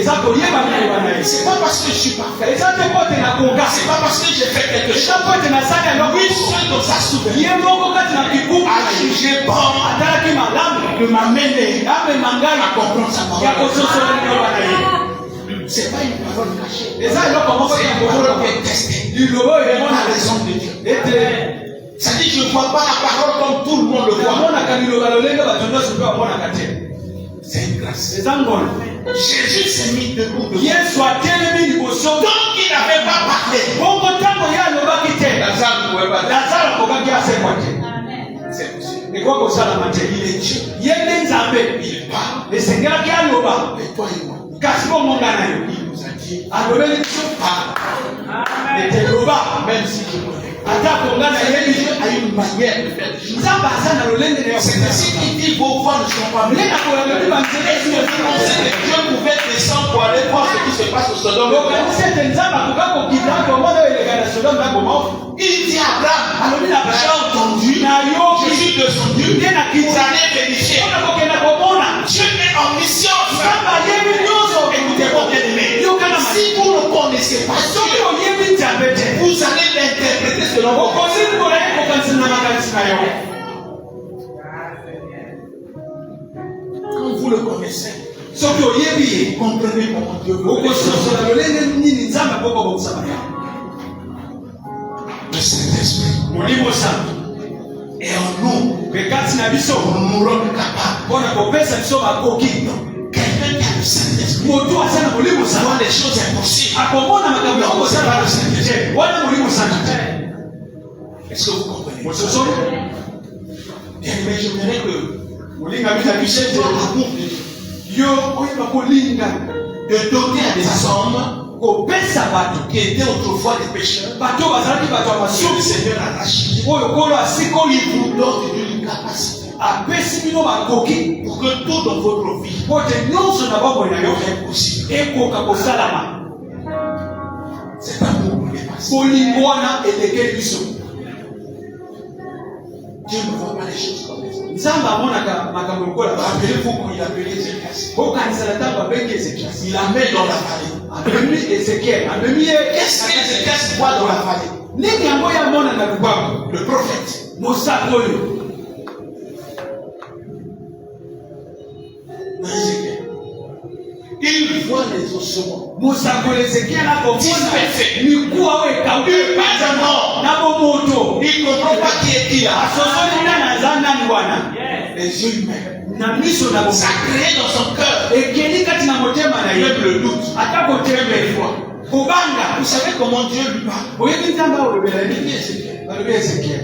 C'est pas parce que je suis parfait. C'est pas parce que j'ai fait quelque chose. Oui, seul dans sa souveraineté a jugé bon de m'amener à comprendre sa parole. C'est pas une parole cachée. C'est une parole qui est testée. Par la raison de Dieu. Ça dit, je ne vois pas la parole comme tout le monde le voit. C'est une grâce. Jésus s'est mis debout. Donc il n'avait pas parlé. Lazare ne pouvait pas dire. C'est possible. Il est Dieu. Il parle. Mais toi et moi. Il nous a dit, même si je connais pas, Dieu a une manière de faire des choses. C'est ainsi qu'il dit, vos voix ne sont pas mieux. Dieu pouvait descendre pour aller voir ce qui se passe au Sodome. Il dit à Abraham, j'ai entendu, je suis descendu, vous allez vérifier. Dieu est en mission. Écoutez-moi bien aimé. Si vous ne connaissez pas Dieu, vous allez l'interpréter selon vos pensées. Quand vous le connaissez, comprenez comment Dieu veut. Le Saint-Esprit et en nous, nous mourons capables. Quelqu'un qui a le Saint-Esprit voit les choses impossibles. Non, c'est pas le Saint-Esprit. Est-ce que vous comprenez? Bien aimé, j'aimerais que puisse avoir l'amour de Dieu. De donner à des hommes qui étaient autrefois des pécheurs. Le Seigneur a lâché. Il vous donne une capacité. Pour que tout dans votre vie est possible. Cet amour nous dépasse. Dieu ne voit pas les choses comme les autres. Rappelez-vous quand il a appelé Ézéchias. Il la met dans la vallée. Qu'est-ce qu'Ézéchias voit dans la vallée? Le prophète. Il voit les ossements. Il ne comprend pas qui est qui là. Les yeux humains. Ça crée dans son cœur. Même le doute. Vous savez comment Dieu lui parle?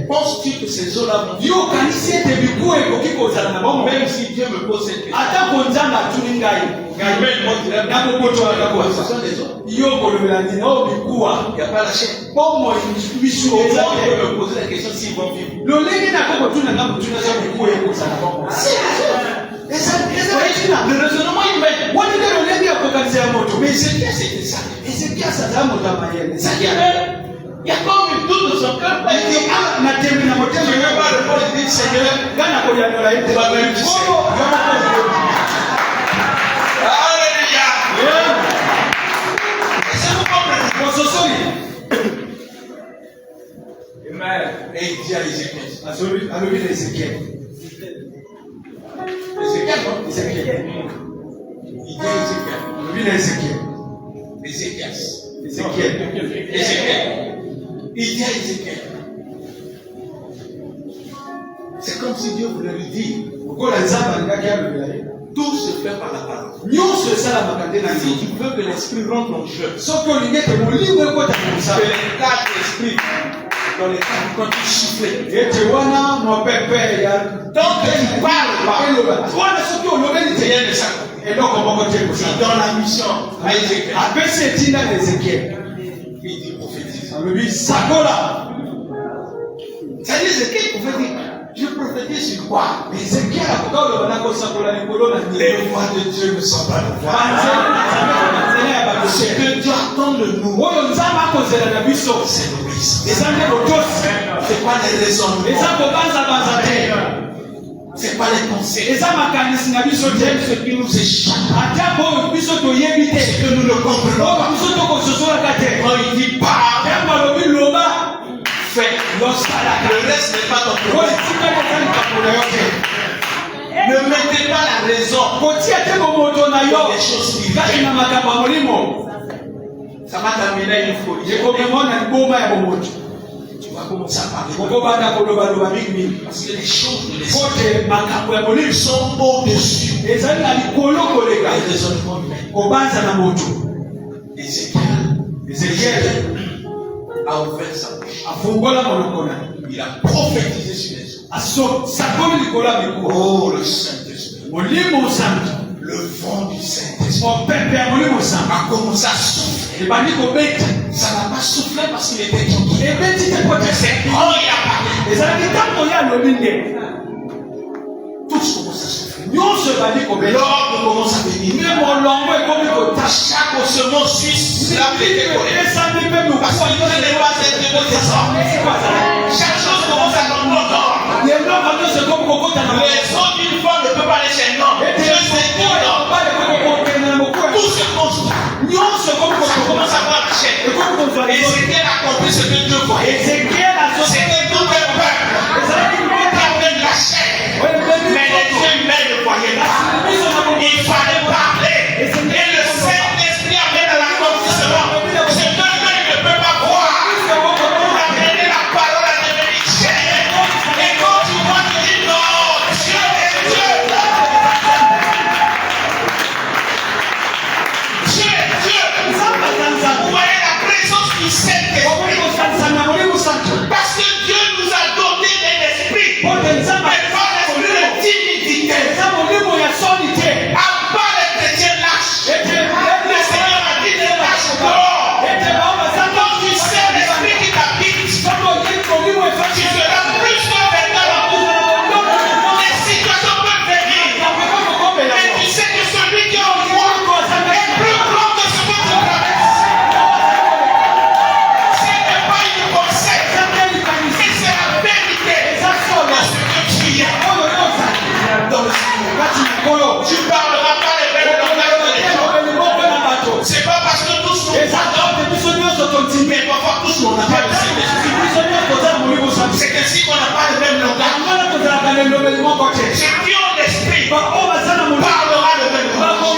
Penses-tu que ces eaux-là vont vivre? Même si Dieu me pose cette question, ce sont des eaux. Il n'y a pas la chaîne. Comment on peut me poser la question s'ils vont vivre? Le raisonnement humain. Mais Ézéchias c'était ça. Il y a comme une doute dans son cœur. Il dit, je ne veux pas répondre. Il dit, Seigneur, tu vas me dire. Alléluia. Est-ce que vous comprenez? Et il dit à Ézéchias. Ézéchias, non? Ézéchias. Il dit à Ézéchias. Il dit à Ézéchiel. C'est comme si Dieu voulait lui dire. Tout se fait par la parole. Si tu veux que l'esprit rentre en jeu, que les quatre esprits dans les quatre, quand tu souffles, tant que tu parles pas, rien ne s'accomplit. Dans la mission à Ézéchiel, il dit prophétise. Ça dit Ézéchiel pouvait dire, je prophétise sur quoi? Les voix de Dieu ne sont pas les voix. Ce que Dieu a attend de nous, c'est l'obéissance. C'est pas les raisonnements. C'est pas les conseils. C'est ce qui nous échappe. C'est que nous ne comprenons pas. Quand il dit parle, fais. Le reste n'est pas ton problème. Ne mettez pas la raison pour des choses spirituelles. Ça va t'amener une folie. Tu vas commencer à parler. Parce que les choses de l'esprit sont au-dessus des raisonnements humains. Ézéchiel a ouvert sa bouche. Il a prophétisé sur les eaux. Oh, le Saint-Esprit. Le vent du Saint-Esprit a commencé à souffler. Ça n'a pas soufflé parce qu'il était tranquille. C'est quand il a parlé. Tous commencent à souffler. L'ordre commence à venir. Chaque osement suisse, là où il était collé. Parce qu'il ne devait pas être de descendre. Chaque chose commence à tomber en ordre. Les autres d'une fois ne peuvent pas aller chez nous. Dieu sait qui dort. Tout se construit. Ça commence à voir la chaîne. Ézéchiel a compris ce que Dieu voyait. C'était tout un peuple qui avait la chaîne. Mais les yeux humains ne voyaient pas. Il fallait parler. Et le Saint-Esprit avait dans l'accomplissement. Ce que l'œil ne peut pas voir. Pour amener la parole à devenir chair. Et quand tu vois, tu dis non, Dieu est Dieu. Dieu est Dieu. Vous voyez la présence du Saint-Esprit. Parce que Dieu nous a donné un esprit. Mais pas l'esprit de timidité. À part les chrétiens lâches. Le Seigneur a dit des lâches dehors. Quand tu sais l'esprit qui t'habite, tu seras plus que maintenant. Les situations peuvent venir. Mais tu sais que celui qui est en toi est plus grand que ce que tu traverses. Ce n'est pas une conseil, mais c'est la vérité de ce que tu es. Dans le Seigneur, tu parleras pas les mêmes langages que les gens. C'est pas parce que tous nous pardonnent, mais parfois tous nous n'avons pas le Saint-Esprit. C'est ainsi qu'on n'a pas le même langage. Ceux qui ont l'esprit parlera le même langage.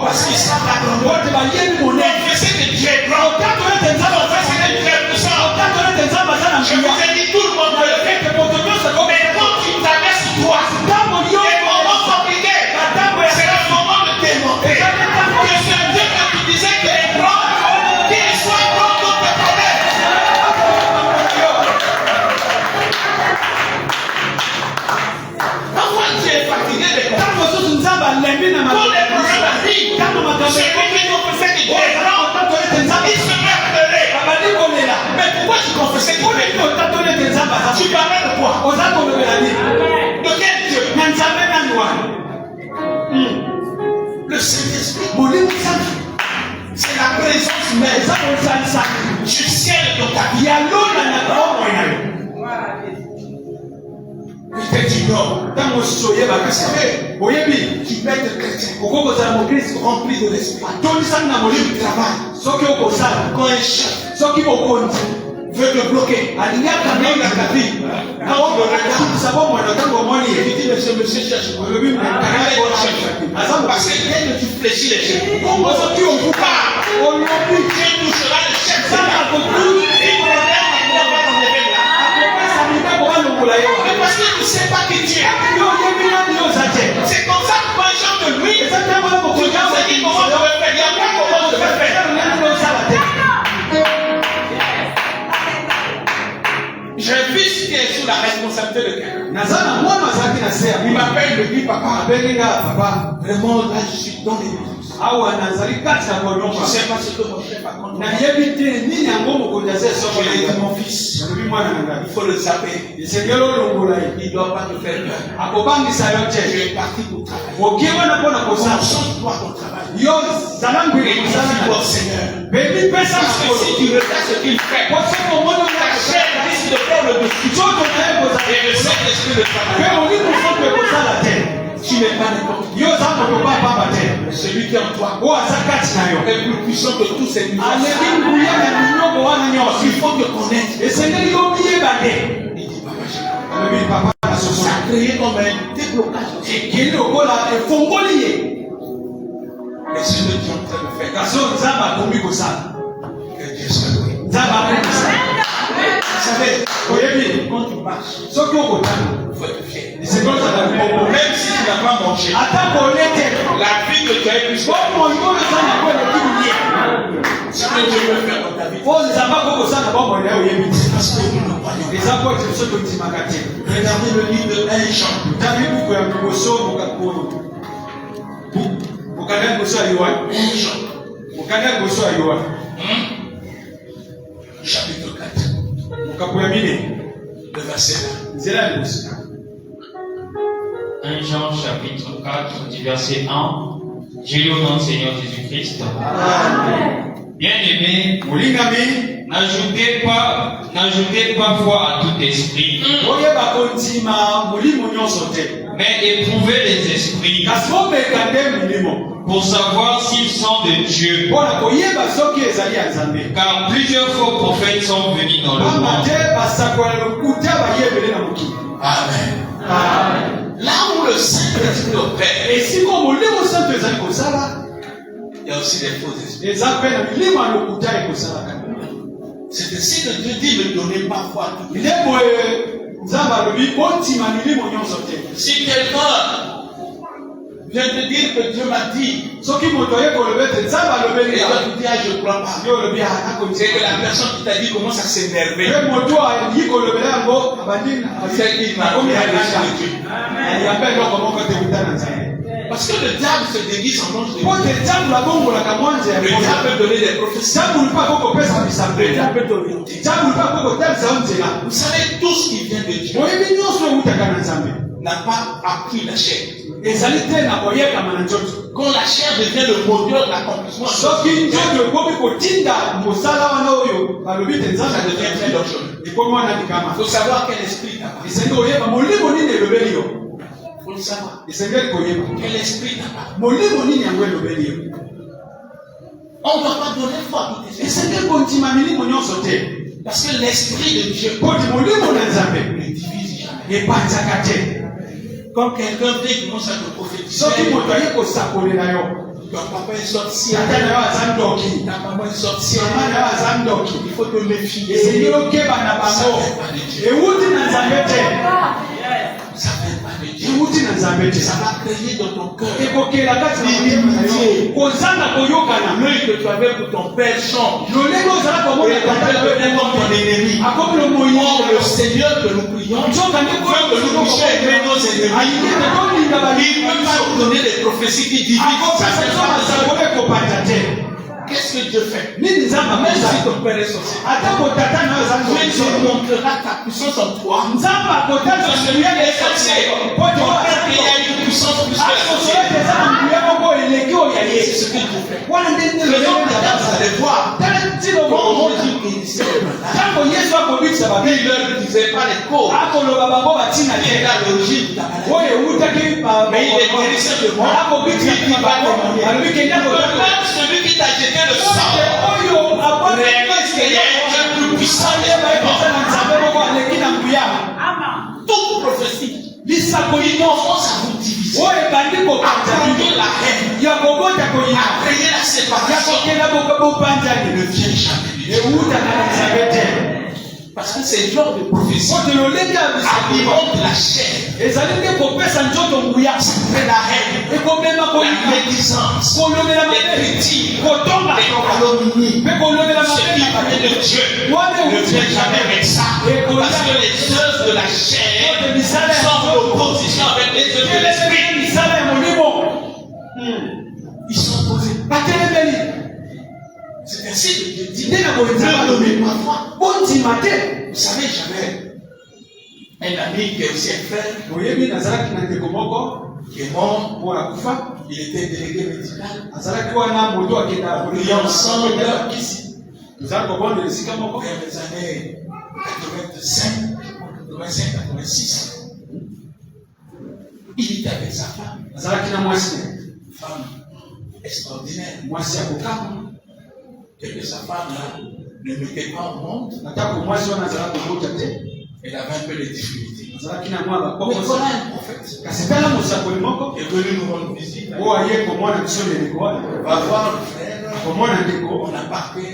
Parce qu'ils savent la grandeur. Confessez que Dieu est grand. Confessez que Dieu est puissant. Je vous ai dit, tout le monde peut le faire. Mais quand tu traverses toi, les moments compliqués, c'est le moment de démontrer que ce Dieu que tu disais qu'il est grand, qu'il soit grand dans tes problèmes. Parfois Dieu est fatigué de comprendre. Tous les problèmes arrivent. Celui qui confessait qu'il est grand, il se met à pleurer. Mais pourquoi tu confessais qu'il est grand? Tu parlais de quoi? De quel Dieu? Le Saint-Esprit. C'est la présence même du ciel dans ta vie. Peut-être tu dors. Tu peux être chrétien rempli de l'esprit. Tu travailles. Quand un chef veut te bloquer, quand il dit monsieur cherche, parce que dès que tu fléchis les chefs, Dieu touchera le chef. Et mais parce que tu ne sais pas qui tu es. C'est comme ça que quand les gens te lui, tu te dis comment je vais faire, il y a comment je vais faire. J'ai un fils qui est sous la responsabilité de quelqu'un. Il m'appelle, il me dit papa, vraiment là je suis dans les bêtises. Je ne sais pas ce que mon chef a compris. Je lui ai dit mon fils, il faut le saper. Il ne doit pas te faire peur. Je suis parti pour travailler. Concentre-toi ton travail. Glorifie ton Seigneur. Parce que si tu regardes ce qu'il fait, la chair risque de faire le dessus. Et le Saint-Esprit de travail. Tu n'es pas n'importe qui. Celui qui est en toi est plus puissant que tous ces millions. Il faut te connaître. Il dit, Papa, ça a créé comme un déblocage. Et ce que Dieu est en train de faire. Que Dieu soit loué. Vous savez, quand tu marches, il faut être fier. Même si tu n'as pas mangé, la vie que tu as eue, ce que Dieu veut faire dans ta vie, c'est parce que nous ne croyons pas. Regardez le livre de 1 Jean. 1 Jean. Chapitre 4. Le verset 1. 1 Jean chapitre 4 du verset 1. J'ai lu au nom du Seigneur Jésus-Christ. Bien-aimés, n'ajoutez pas foi à tout esprit, mais éprouvez les esprits pour savoir s'ils sont de Dieu. Car plusieurs faux prophètes sont venus dans le monde. Amen. Là où le Saint-Esprit opère, il y a aussi des faux esprits. C'est ainsi que Dieu dit ne donnez pas foi à tout. Si quelqu'un vient te dire que Dieu m'a dit, et toi tu dis ah je ne crois pas, c'est que la personne qui t'a dit commence à s'énerver. C'est qu'il m'a dit parce que le diable se déguise en ange de Dieu. Le diable peut donner des prophéties. Le diable peut t'orienter. Vous savez, tout ce qui vient de Dieu n'a pas appris la chair. Quand la chair devient le moteur de l'accomplissement, ça devient très dangereux. Il faut savoir quel esprit t'as pas. Il faut le savoir. Quel esprit t'as pas. On ne va pas donner foi à tout esprit. Parce que l'esprit de Dieu ne divise jamais. Quand quelqu'un vient qui commence à te prophétiser, ton papa est sorcier, ta maman est sorcière, il faut te méfier. Ça ne vient pas de Dieu. Ça ne vient pas de Dieu. Ça va créer dans ton cœur l'immunité. L'œil que tu avais pour ton père change. Et ton père devient comme ton ennemi. Or, le Seigneur que nous prions, veut que nous puissions aimer nos ennemis. Il ne peut pas nous donner des prophéties qui divisent. Qu'est-ce que Dieu fait? Même si ton père est sorcier, Dieu te montrera ta puissance en toi. Celui qui est sorcier, ton père qui a une puissance plus que la sorcière. C'est ce que Dieu fait. Le nom d'Adam, vous allez voir. Quand Jésus guérissait les malades, il leur disait pas les causes. Il est à l'origine de la maladie. Mais il est guérisseur de moi. Il va témoigner. Même celui qui t'a jeté le sang réalise qu'il y a un Dieu plus puissant. Toute prophétie commence à vous diviser, à créer la haine, à créer la séparation. Ne vient jamais de Dieu. Parce que c'est le genre de prophétie alimente la chair. Ça crée la haine, la médisance, les critiques, les calomnies. Ce qui vient de Dieu ne vient jamais avec ça. Parce que les œuvres de la chair sont en opposition avec les œuvres de l'esprit. Ils sont opposés. C'est ainsi que Dieu dit, ne donnez pas foi. Vous savez, j'avais un ami qui est aussi un frère. qui est mort, il était délégué médical. Et ensemble, nous allons comprendre vers les années 85, 86. Il était avec sa femme. Femme extraordinaire. Et que sa femme là ne mettait pas au monde. Elle avait un peu de difficultés. Mais voilà un prophète qui est venu nous rendre visite. Va voir le frère. On a parlé.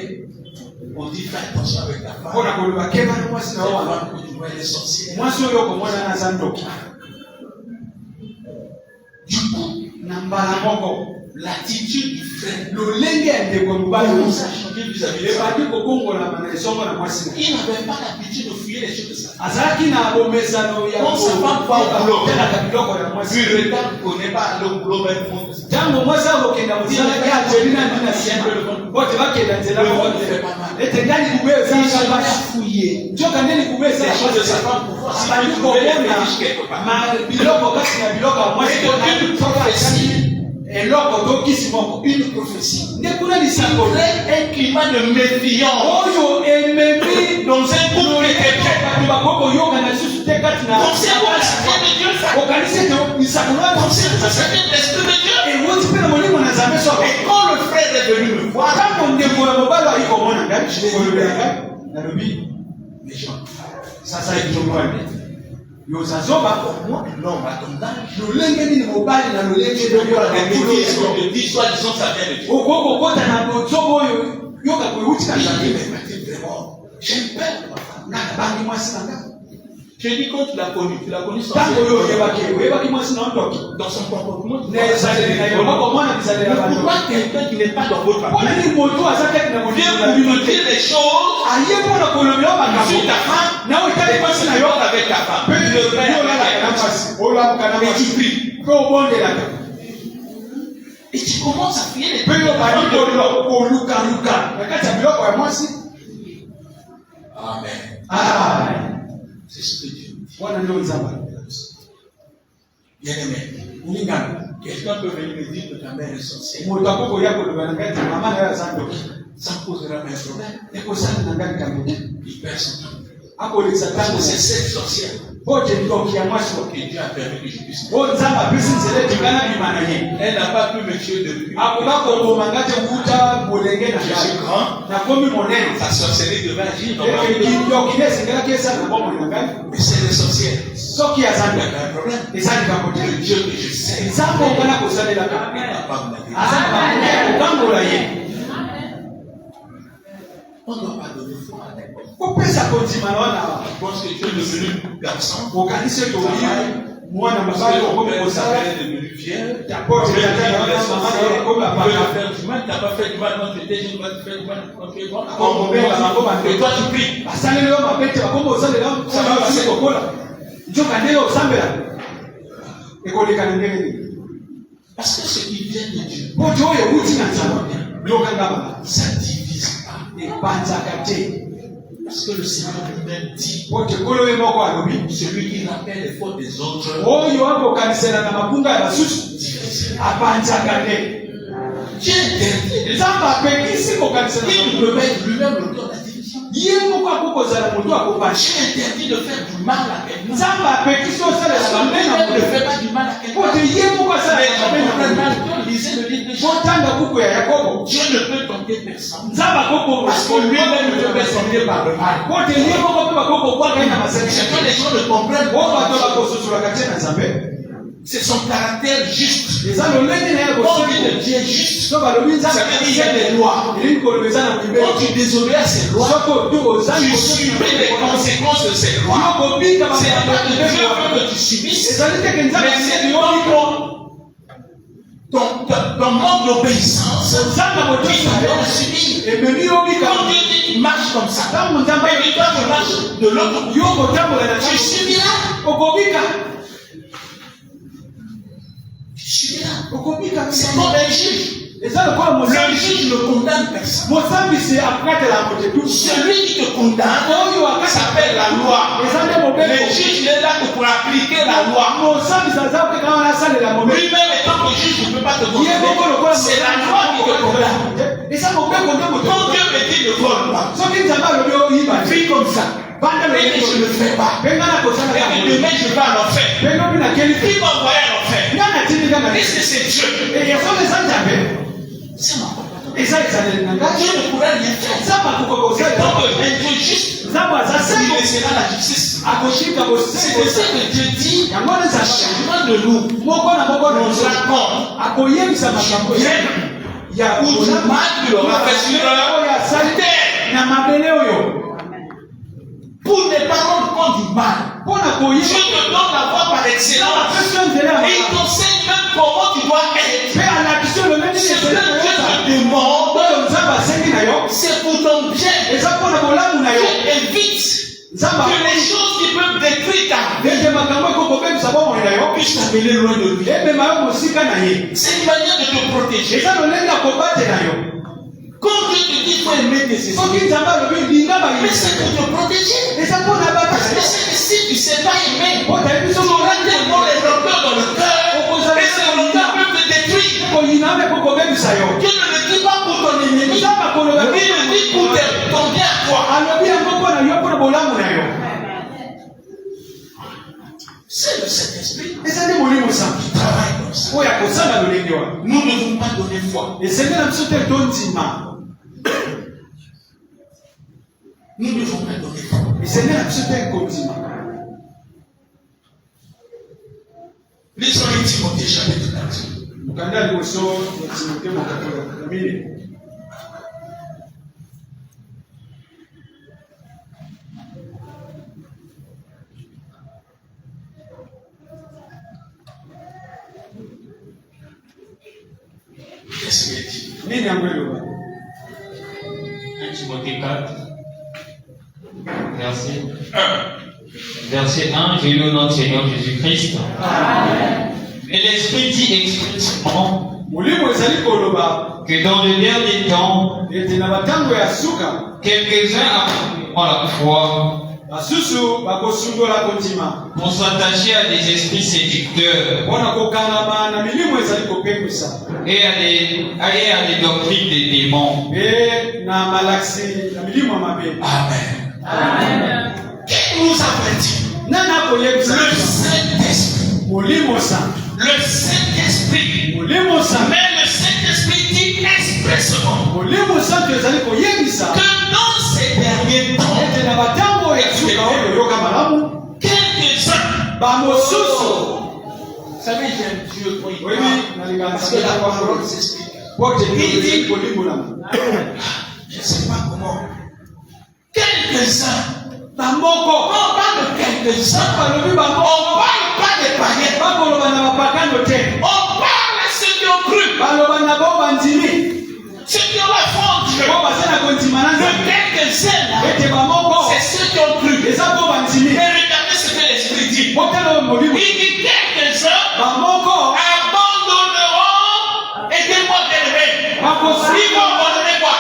On dit fais attention avec ta femme. Elle est sorcière. Du coup, l'attitude du frère nous a changé vis-à-vis de ça. Il n'avait pas l'habitude de fouiller les choses de sa femme. Quand sa femme va au boulot, il regarde qu'on n'est pas allé au boulot même pour ça. Il fouiller les choses de sa femme pour voir si il trouvait les riches quelque part. Une prophétie. Il y a un climat de méfiance dans un couple chrétien. Pensez à quoi ça vient de Dieu, ça. Pensez à ça vient de l'Esprit de Dieu. Et quand le frère est venu me voir, mais Jean, ça a été pour moi, non, à ton âge, de 10, soit disons ça vient de Dieu. J'aime peur de ma femme. Je dis quand tu l'as connu sans dans son comportement. Pourquoi quelqu'un qui n'est pas dans votre famille vient pour lui dire les choses sur ta femme, et pas se avec ta femme. Et tu pries. Et tu commences à prier les Amen. Amen. C'est ce que Dieu dit. Bien aimé, quelqu'un peut venir me dire que ta mère est sorcière. Ça posera un problème. Il perd son temps. Parce que c'est cette sorcière que Dieu a permis que je puisse. Elle n'a pas pu me tuer depuis. Je suis grand. Sa sorcellerie devait agir normalement. Mais c'est les sorcières. Il y a un problème. Le Dieu que je sais. Il n'a pas me l'a. On ne doit pas donner foi à n'importe qui. Je pense que Dieu est devenu garçon. Parce que le père s'appelle devenu fier. Tu veux faire du mal, tu n'as pas fait du mal quand tu étais jeune, tu vas te faire du mal quand tu es grand. Et toi tu pries. Ça va parce que ce qui vient de Dieu, ça divise pas. Parce que le Seigneur lui-même dit, celui qui rappelle les fautes des autres, Dieu interdit. Il ne peut mettre lui-même l'auteur de la division. Dieu interdit de faire du mal à quelqu'un. Ne fait pas du mal à quelqu'un. Lisez le livre de Jacob. Dieu ne peut tenter personne. Parce que lui-même ne peut pas tenter par le mal. C'est que les gens ne comprennent pas. C'est son caractère juste. Quand on dit de Dieu juste, ça veut dire qu'il y a des lois. Quand tu désobéis à ces lois, tu subis les conséquences de ces lois. C'est pas que Dieu veut que tu subisses, mais c'est ton manque d'obéissance qui t'amène à subir. Quand Dieu dit tu marches comme ça, et que toi tu marches de l'autre côté, tu subiras. C'est comme un juge. Le juge ne condamne personne. Celui qui te condamne s'appelle la loi. Le juge est là pour appliquer la loi. Lui-même étant le juge, ne peut pas te condamner. C'est la loi qui te condamne. Quand Dieu me dit ne vole pas, vis comme ça. Et je ne le fais pas. Et demain je vais à l'enfer. Qui m'a envoyé à l'enfer? Est-ce que c'est Dieu? C'est moi. Dieu ne pourrait rien faire. Tant qu'un Dieu juste, il laissera la justice. C'est pour ça que Dieu dit à chacun de nous, on se raconte. Il y a où du mal qui l'aura fait sur leur terre. Pour ne pas rendre compte du mal. Dieu te donne la voie par excellence. Et il t'enseigne même comment tu dois être. Ce que Dieu te demande, c'est pour ton bien. Dieu évite que les choses qui peuvent détruire ta vie puissent t'amener loin de lui. C'est une manière de te protéger. Quand Dieu te dit qu'il faut aimer tes esprits, mais c'est pour te protéger. Parce que si tu ne sais pas aimer, tu auras tellement les rancœurs dans le cœur, et ces rancœurs peuvent te détruire. Dieu ne le dit pas pour ton ennemi, il le dit pour ton bien à toi. C'est le Saint-Esprit qui travaille comme ça. Nous ne devons pas donner foi. Nous ne devons pas donner foi. Lisons les Timothée chapitre 4. Qu'est-ce qu'il dit? 1 Timothée 4, verset 1, j'ai lu au nom du Seigneur Jésus-Christ. Et l'Esprit dit explicitement que dans le dernier temps, quelques-uns apprendront la foi pour s'attacher à des esprits séducteurs et à des doctrines des démons. Amen. Qui nous avertit? Le Saint-Esprit. Mais le Saint-Esprit dit expressement que dans ces derniers temps, quelques-uns, vous savez, j'aime Dieu quand il parle, parce que la parole s'explique. Il dit, je ne sais pas comment, quelques-uns, on parle de quelques-uns, on ne parle pas des païens, on parle à ceux qui ont cru, ceux qui ont la foi en Dieu. Le quelques-uns, c'est ceux qui ont cru. Mais regardez ce que l'Esprit dit. Il dit quelques-uns abandonneront, aidez-moi d'aimer. Ils vont abandonner quoi?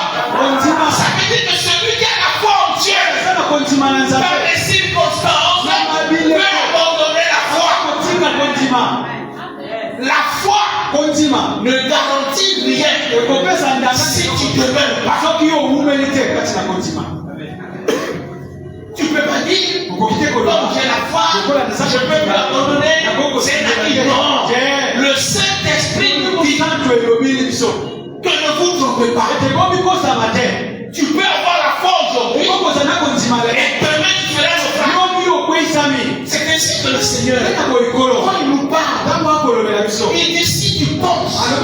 Ça veut dire que celui qui a la foi en Dieu, par les circonstances, peut abandonner la foi. La foi ne garantit rien si tu demeures pas. Tu peux pas dire, comme j'ai la foi, je peux m'abandonner. C'est acquis. Non. Le Saint-Esprit nous dit que ne vous trompez pas. Tu peux avoir la foi aujourd'hui et demain tu feras le frère. C'est ainsi que le Seigneur, quand il nous parle, il dit si tu penses être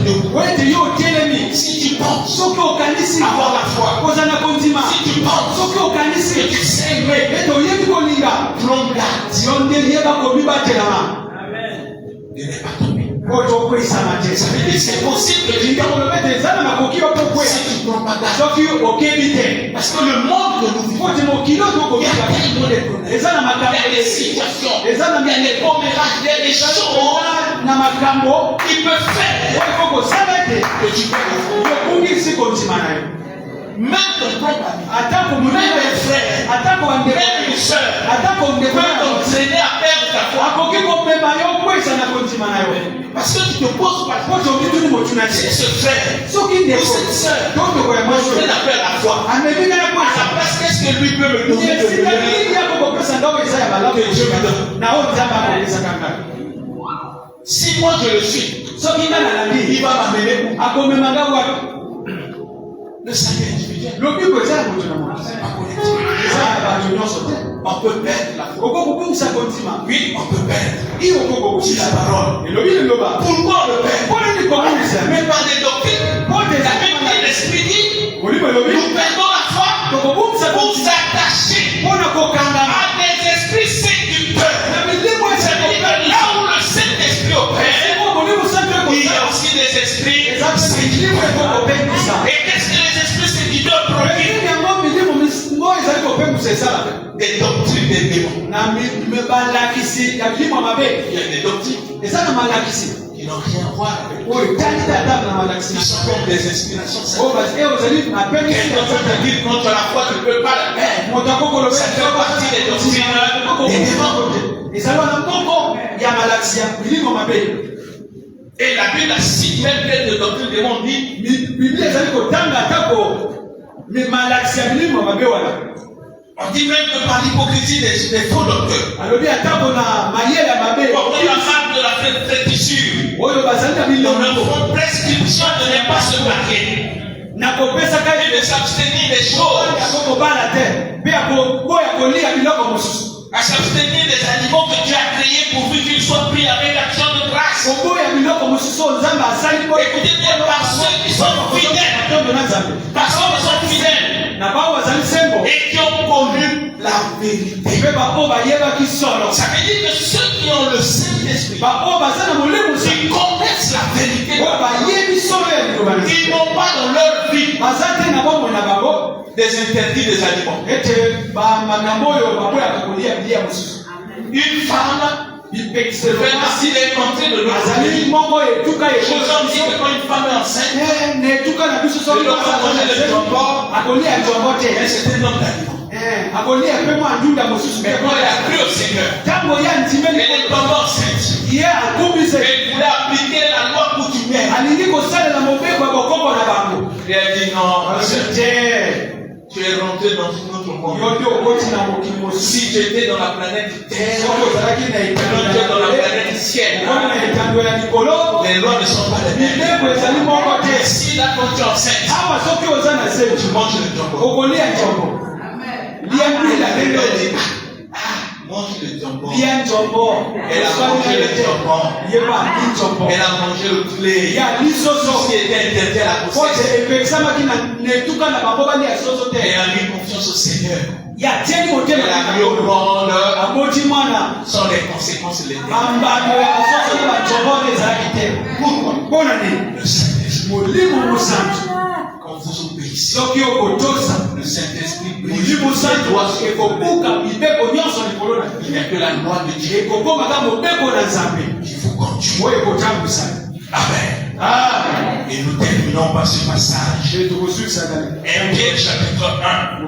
debout, si tu penses avoir la foi, si tu penses que tu sais aimer, prends garde de ne pas tomber. Ça veut dire c'est possible que tu tombes si tu prends pas garde. Parce que le monde que nous vivons, il y a tellement de problèmes, il y a des situations, il y a des commérages, il y a des choses Il peut faire que tu peux. Même ton propre ami, même les frères, même une soeur, peut t'entraîner à perdre ta foi. Parce que tu te poses pas si ce frère ou cette soeur me fait la paix à la foi. À la place, qu'est-ce que lui peut me donner de que Dieu me donne. Si moi je le suis, il va m'amener où? Le salut individuel. On peut perdre la foi. Oui, on peut perdre. C'est la parole. Pourquoi on le perd? Mais par des doctrines. La Bible, l'Esprit dit, nous perdons la foi pour s'attacher à des esprits séducteurs. Ça veut dire que là où le Saint-Esprit opère, il y a aussi des esprits séducteurs. Et qu'est-ce que les esprits séducteurs produisent? Des doctrines des démons. Il y a des doctrines qui n'ont rien à voir avec. Ils sont comme des inspirations. Quelqu'un peut te dire contre la foi, tu ne peux pas le faire. Ça fait partie des doctrines des démons. Et la Bible cite même plein de doctrines des démons dit. On dit même que par l'hypocrisie des faux docteurs. Portant la marque de la flétrissure. On leur font prescription de ne pas se marier. Et de s'abstenir des choses. À s'abstenir des animaux que Dieu a créés pourvu qu'ils soient pris avec l'action de grâce. Écoutez bien, par ceux qui sont fidèles. Par ceux qui sont fidèles. Et qui ont connu la vérité. Ça veut dire que ceux qui ont le Saint-Esprit, ils connaissent la vérité. Ils n'ont pas dans leur vie des interdits des aliments. Une femme se fait ainsi rencontrer de l'autre pays. Je vous en dis que quand une femme est enceinte, elle ne doit pas manger le jambon, mais c'est un homme d'aliment. Mais quand elle a cru au Seigneur, elle est tombée enceinte. Elle voulait appliquer la loi coutumière. Et elle dit non, tu es rentré dans une autre monde. Si tu étais dans la planète Terre, tu es dans la planète ciel. Les lois ne sont pas les mêmes. Si là, quand tu es enceinte, tu manges le jambon. Mange le jambon. Elle a mangé le jambon. Elle a mangé le poulet. Ce qui était interdit à la grossesse. Elle a mis confiance au Seigneur. Elle a mis au monde sans les conséquences de l'éternel. Pourquoi? Le Saint-Esprit. Quand vous obéissez, le Saint-Esprit brise. Il n'y a que la loi de Dieu. Il faut continuer. Amen. Et nous terminons par ce passage. 1 Pierre chapitre 1.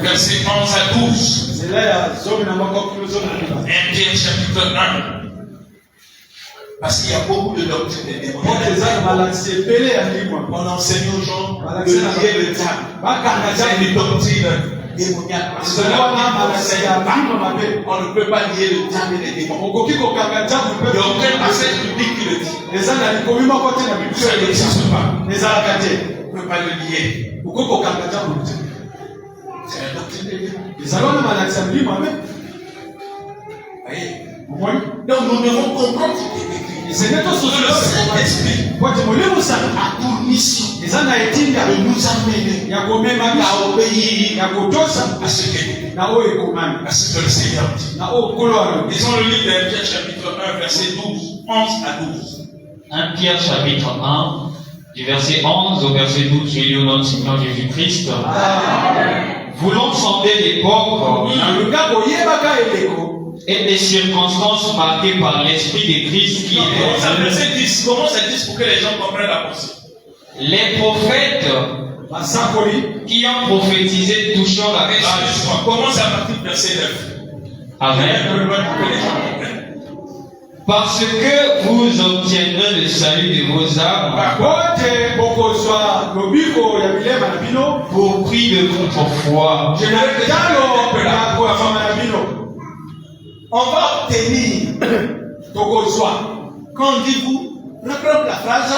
Verset 11 à 12. 1 Pierre chapitre 1. Parce qu'il y a beaucoup de doctrines des démons. On enseigne aux gens de lier le diable. C'est une doctrine démoniaque. On ne peut pas lier le diable et les démons. Il n'y a aucun passage biblique qui le dit. Ça n'existe pas. On ne peut pas le lier. C'est la doctrine des démons. Donc nous devons comprendre que le Saint-Esprit a pour mission de nous amener à obéir à ce que le Seigneur dit. Lisons le livre de Pierre chapitre 1 verset 12, 11 à 12. 1 Pierre chapitre 1 du verset 11 au verset 12, j'ai lu au nom de Seigneur Jésus-Christ. Voulons sonder l'époque et des circonstances marquées par l'Esprit de Christ qui Commence à verset 10. Commence à 10 pour que les gens comprennent la pensée. les prophètes qui ont prophétisé touchant la grâce. Commence à partir du verset 9. Amen. Parce que vous obtiendrez le salut de vos âmes pour prix de votre foi. On va obtenir. Quand dit-vous, reprendre la phrase,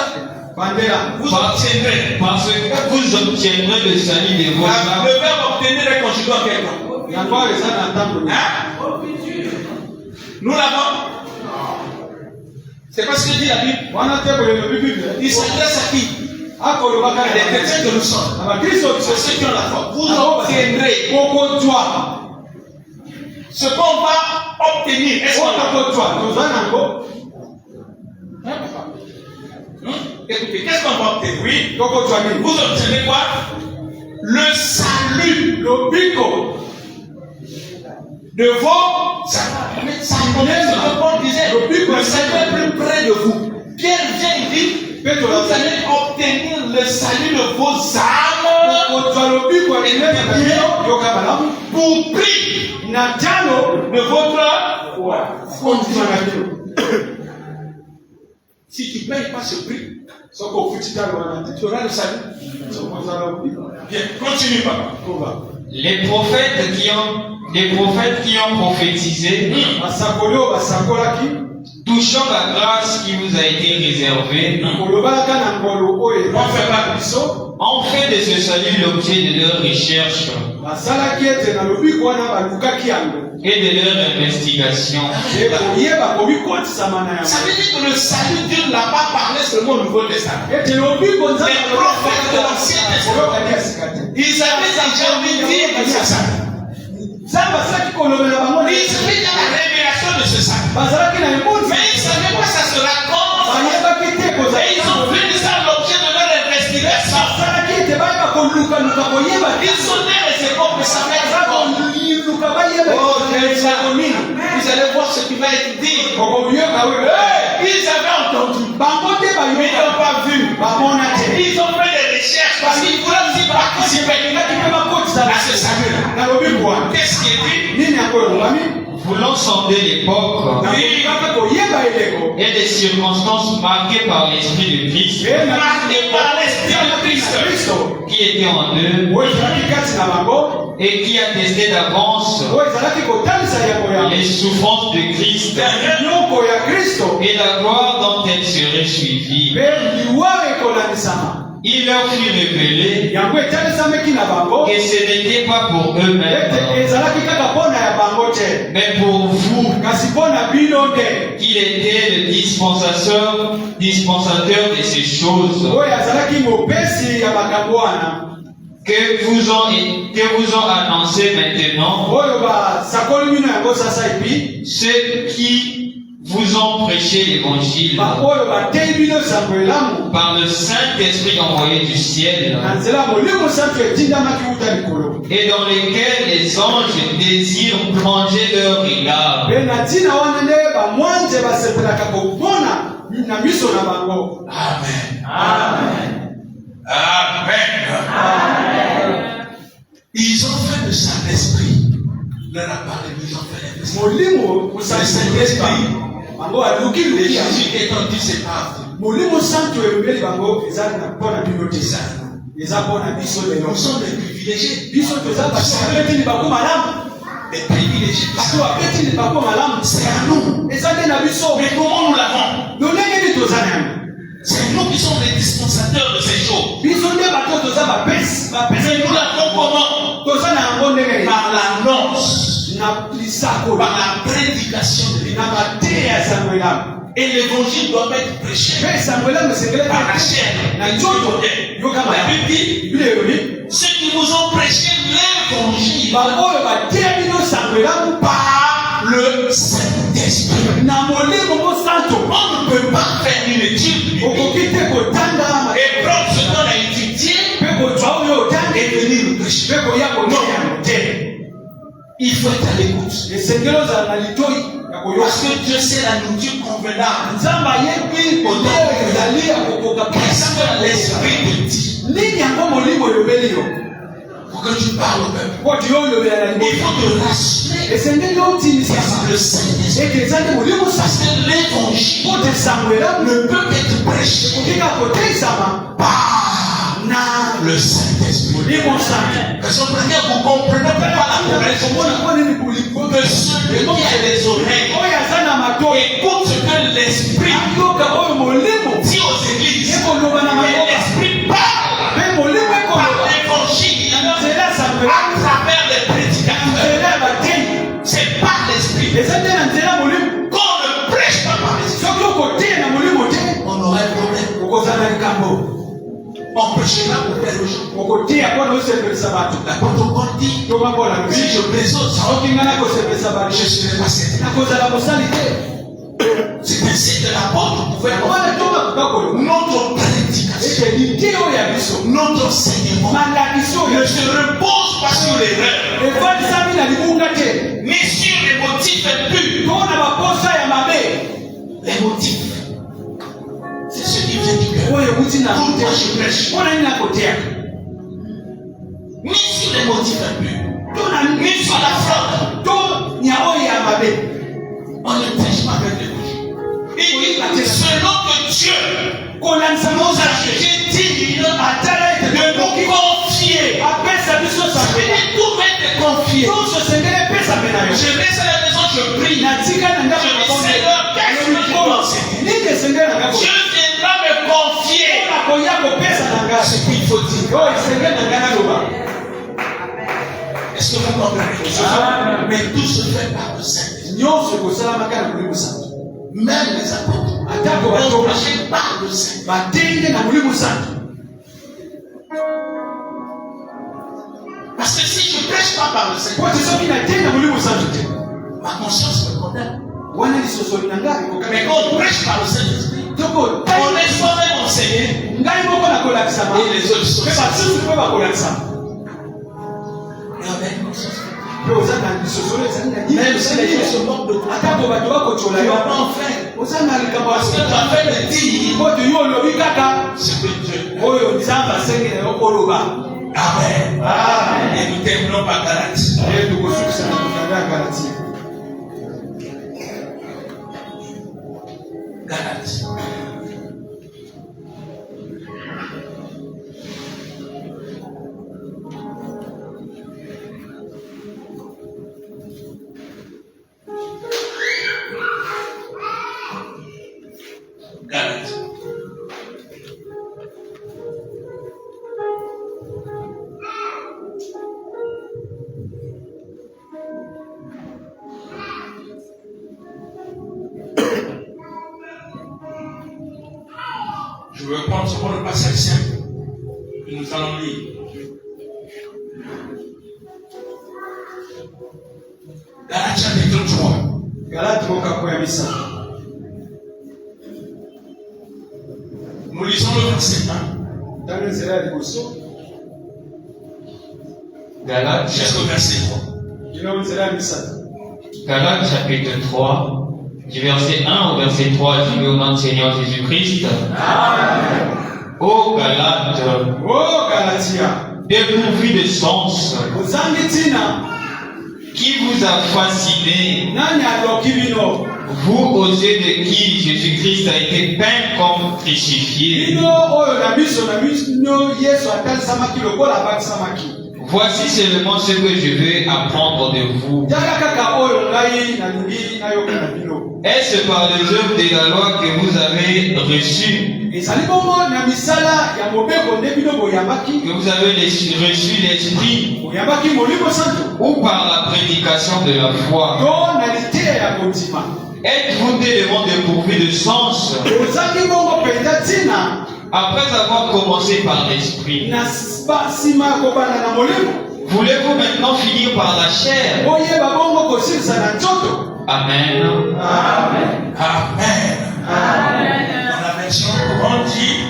vous obtiendrez. Parce que vous obtiendrez le salut de vos âmes. Le verbe obtenir est conjugué en quel temps? Nous l'avons. C'est pas ce que dit la Bible. Il s'adresse à qui? Les chrétiens que nous sommes. C'est ceux qui ont la foi. Vous obtiendrez. Ce qu'on va obtenir. Est-ce qu'on a? Écoutez, qu'est-ce qu'on va obtenir? Oui. Vous obtenez quoi? Le salut. Le bico. De vos. Ça connaît ce que Paul disait. Le salut est plus près de vous. Pierre vient et dit, vous allez obtenir le salut de vos âmes pour prix de votre. Si tu ne payes pas ce prix, tu auras le salut. Bien, continue, papa. Les prophètes qui ont prophétisé touchant la grâce qui vous a été réservée ont fait de ce salut l'objet de leur recherche et de leur investigation. Ça veut dire que le salut, Dieu ne l'a pas parlé seulement au Nouveau Testament. Les prophètes de l'Ancien Testament, ils avaient déjà vu dire que c'est ça. Ils avaient déjà la révélation de ce salut. Mais ils ne savaient pas ça sera comment. Et ils ont fait ça l'objet de leur investigation. Ils ont des raisons pour savoir. Vous allez voir ce qui va être dit. Ils avaient entendu, mais ils n'ont pas vu. Ils ont fait des recherches parce qu'ils voulaient aussi participer à ce salut. Qu'est-ce qui est dit? Voulant sonder l'époque et des circonstances marquées par l'Esprit de Christ qui était en eux et qui attestait d'avance les souffrances de Christ et la gloire dont elles seraient suivies. Il leur fut révélé que ce n'était pas pour eux-mêmes, mais pour vous, qu'il était le dispensateur de ces choses que vous ont annoncé maintenant ceux qui vous ont prêché l'évangile par le Saint-Esprit envoyé du ciel et dans lesquels les anges désirent plonger leur regard. Amen. Amen. Amen. Ils ont fait de ça l'esprit. Leur a parlé, ils ont fait l'esprit. Le Saint-Esprit. Les Jésus étant dit, c'est pas vrai. Nous sommes des privilégiés. Les privilégiés. C'est à nous. Mais comment nous l'avons? C'est nous qui sommes les dispensateurs de ces choses. Mais nous l'avons comment? Par l'annonce. Par la prédication de l'évangile. Et l'évangile doit être prêché par la chair. La Bible dit, ceux qui vous ont prêché l'évangile par le Saint-Esprit. On ne peut pas faire une étude et prendre ce qu'on a étudié et venir le prêcher. Il faut être à l'écoute. Parce que Dieu sait la nourriture convenable. Qu'est-ce que l'esprit te dit? Pour que tu parles au peuple. Il faut te rassurer. Le Saint-Esprit. Parce que l'évangile ne peut être prêché par le Saint-Esprit. Parce que vous comprenez pas la promesse que celui qui a des oreilles écoute ce que l'Esprit dit aux églises. Et l'Esprit parle par l'évangile à travers les prédicateurs. C'est par l'Esprit. Qu'on ne prêche pas par l'Esprit, on aurait un problème. On prêchera pour faire le jour. L'apôtre Paul dit, si je prêche aux gens, je serai pas certain. C'est ainsi que l'apôtre pouvait avoir notre prédication, notre enseignement ne se repose pas sur l'erreur, mais sur les motifs impurs. Les motifs, c'est ce qui vient du cœur. Pourquoi je prêche? Ni sur les motifs impurs, ni sur la fraude. On ne prêche pas avec les bouches. Il dit, selon que Dieu nous a jugé digne de nous confier. Je vais tout mettre confier. Je reste à la maison, je prie. Je dis, Seigneur, qu'est-ce que je dois enseigner? Dieu viendra me confier ce qu'il faut dire. Est-ce que vous comprenez? Mais tout se fait par le Saint-Esprit. Même les apôtres ont prêché par le Saint-Esprit. Parce que si je ne prêche pas par le Saint-Esprit, ma conscience me condamne. Mais quand on prêche par le Saint-Esprit, on est soi-même enseigné et les autres sont enseignés. Et on a une conscience. Même si les gens se moquent de toi, tu ne vas pas en faire. Parce que tu as fait le dire ce que Dieu Amen. Et nous terminons par Galatie. Galatie. Galatie. Je vais prendre ce pour le passage simple que nous allons lire. Galates chapitre 3. Nous lisons le verset 1. Galates jusqu'au verset 3. Galates chapitre 3, du verset 1 au verset 3, je lis au nom du Seigneur Jésus-Christ. Amen. Ô Galates, dépourvus de sens, qui vous a fasciné, vous aux yeux de qui Jésus-Christ a été peint comme crucifié. Voici seulement ce que je veux apprendre de vous. Est-ce par les œuvres de la loi que vous avez reçues, que vous avez reçu l'Esprit, ou par la prédication de la foi? Êtes-vous tellement dépourvus de sens après avoir commencé par l'Esprit? Voulez-vous maintenant finir par la chair? Amen. Amen. Amen. Amen. Dans la version courante dit,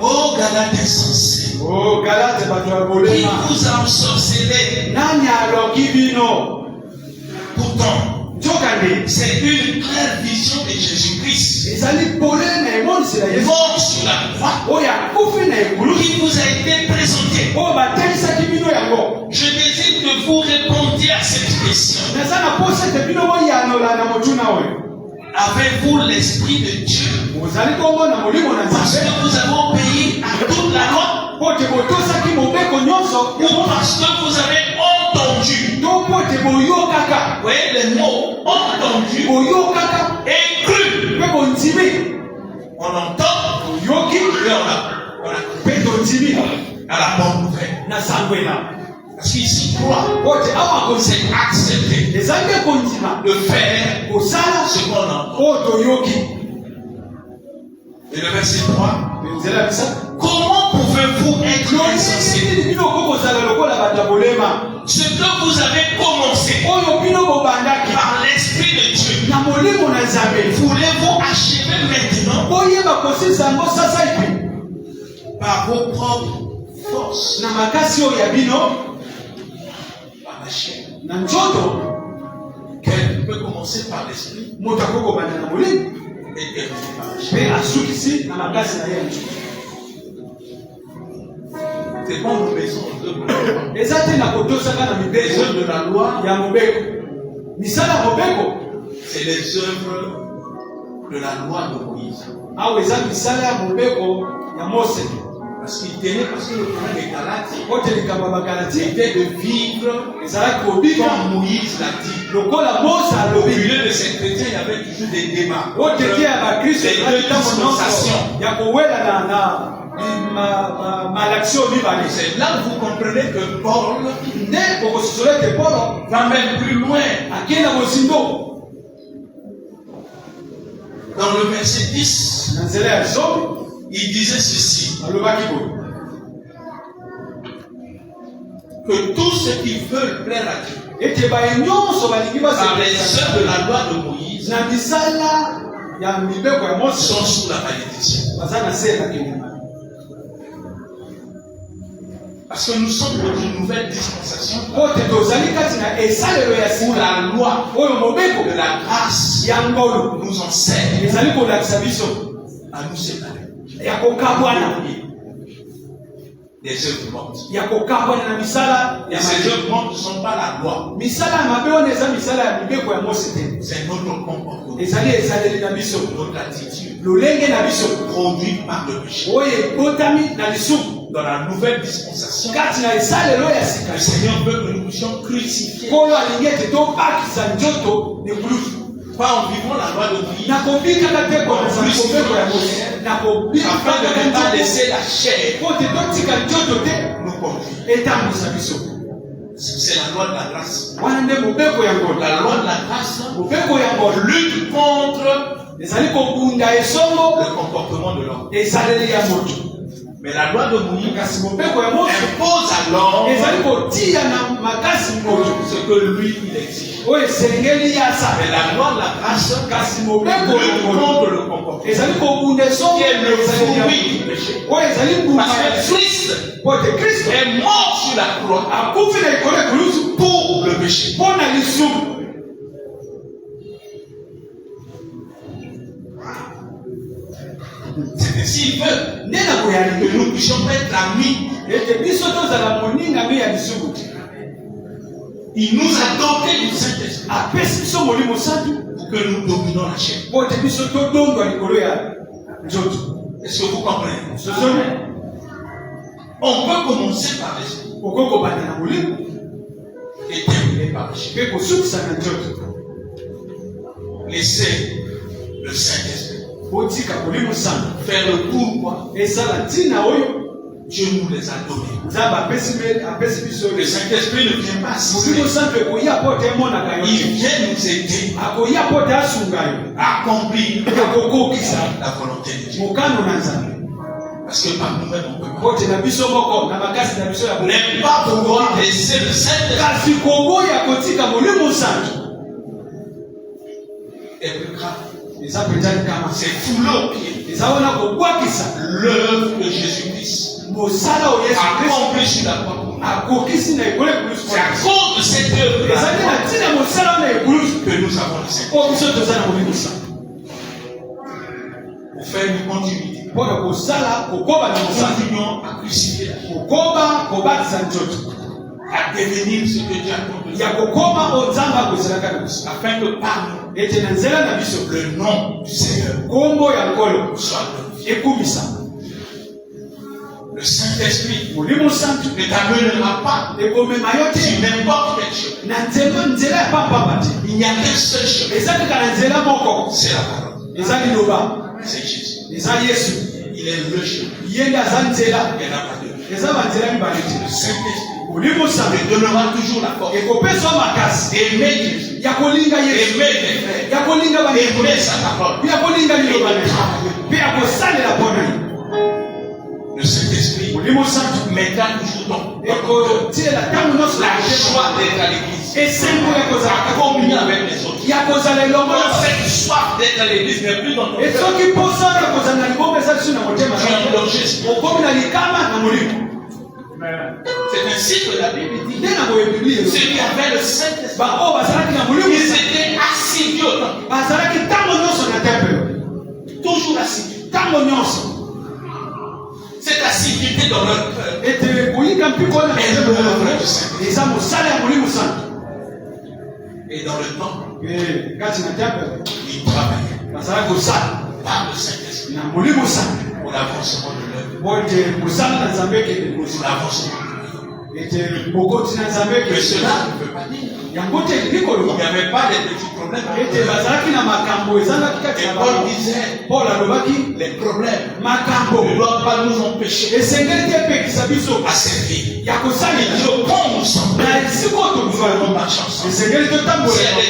ô Galates insensés. Qui vous a ensorcelé? Pourtant, c'est une claire vision de Jésus-Christ. Mort sur la croix. Qui vous a été présenté. Je désire que vous répondiez à cette question. Avez-vous l'Esprit de Dieu? Parce que vous avez obéi à toute la loi? Ou parce que vous avez entendu? Vous voyez les mots entendu et cru. On entend et on a à la bonne nouvelle. Parce qu'ici, croire, c'est accepter de faire ce qu'on entend. Et le verset 3, comment pouvez-vous être insensé? Ce que vous avez commencé par l'Esprit de Dieu, voulez-vous achever maintenant par vos propres forces? Par la chair. Quelqu'un peut commencer par l'Esprit et terminer par la chair. C'est pas une maison de les œuvres de la loi, c'est les œuvres de la loi de Moïse. Parce qu'il tenait, parce que le problème des Galates était de vivre comme Moïse l'a dit. Au milieu de ces chrétiens, il y avait toujours des débats. Des dispensations. C'est là que vous comprenez que Paul va même plus loin. Dans le verset 10, il disait ceci: que tous ceux qui veulent plaire à Dieu par les œuvres de la loi de Moïse sont sous la malédiction. Parce que nous sommes dans une nouvelle dispensation où la loi de la grâce nous enseigne à nous séparer des œuvres mortes. Et ces œuvres mortes ne sont pas la loi. C'est notre comportement, notre attitude produite par le péché. Dans la nouvelle dispensation, le Seigneur veut que nous puissions crucifier. Pas en vivant la loi de Moïse, afin de ne pas laisser la chair nous conduire. C'est la loi de la grâce. La loi de la grâce lutte contre le comportement de l'homme. Mais la loi de Moïse impose à l'homme ce que lui il exige. Mais la loi de la grâce lutte contre le comportement qui est le fruit du péché. Parce que Christ est mort sur la croix pour le péché. C'est ainsi il veut que nous puissions être amis. Il nous a dotés du Saint-Esprit pour que nous dominions la chair. Est-ce que vous comprenez? On peut commencer par l'Esprit et terminer par la chair. Laissez le Saint-Esprit faire le tour, quoi. Dieu nous les a donnés. Le Saint-Esprit ne vient pas assister. Il vient nous aider à accomplir la volonté de Dieu. Parce que par nous-mêmes, on peut pas. N'est pas pouvoir laisser le Saint-Esprit est plus grave. C'est foulé au pied l'œuvre de Jésus-Christ accompli sur la croix. C'est à cause de cette œuvre que nous avons le Seigneur. Pour faire une continuité. Continuons à crucifier à devenir ce que Dieu attend de nous. Afin que par nous, le nom du Seigneur soit glorifié. Le Saint-Esprit ne t'amènera pas sur n'importe quelle chose. Il n'y a qu'un seul chemin. C'est la parole. C'est Jésus. Il est le chemin. Il n'y en a pas deux. Le Saint-Esprit te donnera toujours la force. Aimer Jésus. Aimer sa parole. Le Saint-Esprit mettra toujours dans la joie d'être à l'église. À communier avec les autres. Cette soif d'être à l'église n'est plus dans ton cœur. Tu es endorgé. C'est ainsi que la Bible dit. Ceux qui avaient le Saint-Esprit, ils étaient assidus au temple. Toujours assidus. Cette assiduité dans leur cœur est l'œuvre du Saint-Esprit. Et dans le temps, ils travaillaient par le Saint-Esprit pour l'avancement de l'œuvre. Pour l'avancement de l'œuvre. Que cela ne peut pas dire. Il n'y avait pas de petits problèmes. Et Paul disait, les problèmes ne doivent pas nous empêcher à servir. Il dit au pont ensemble. Nous allons marcher ensemble. S'il y a des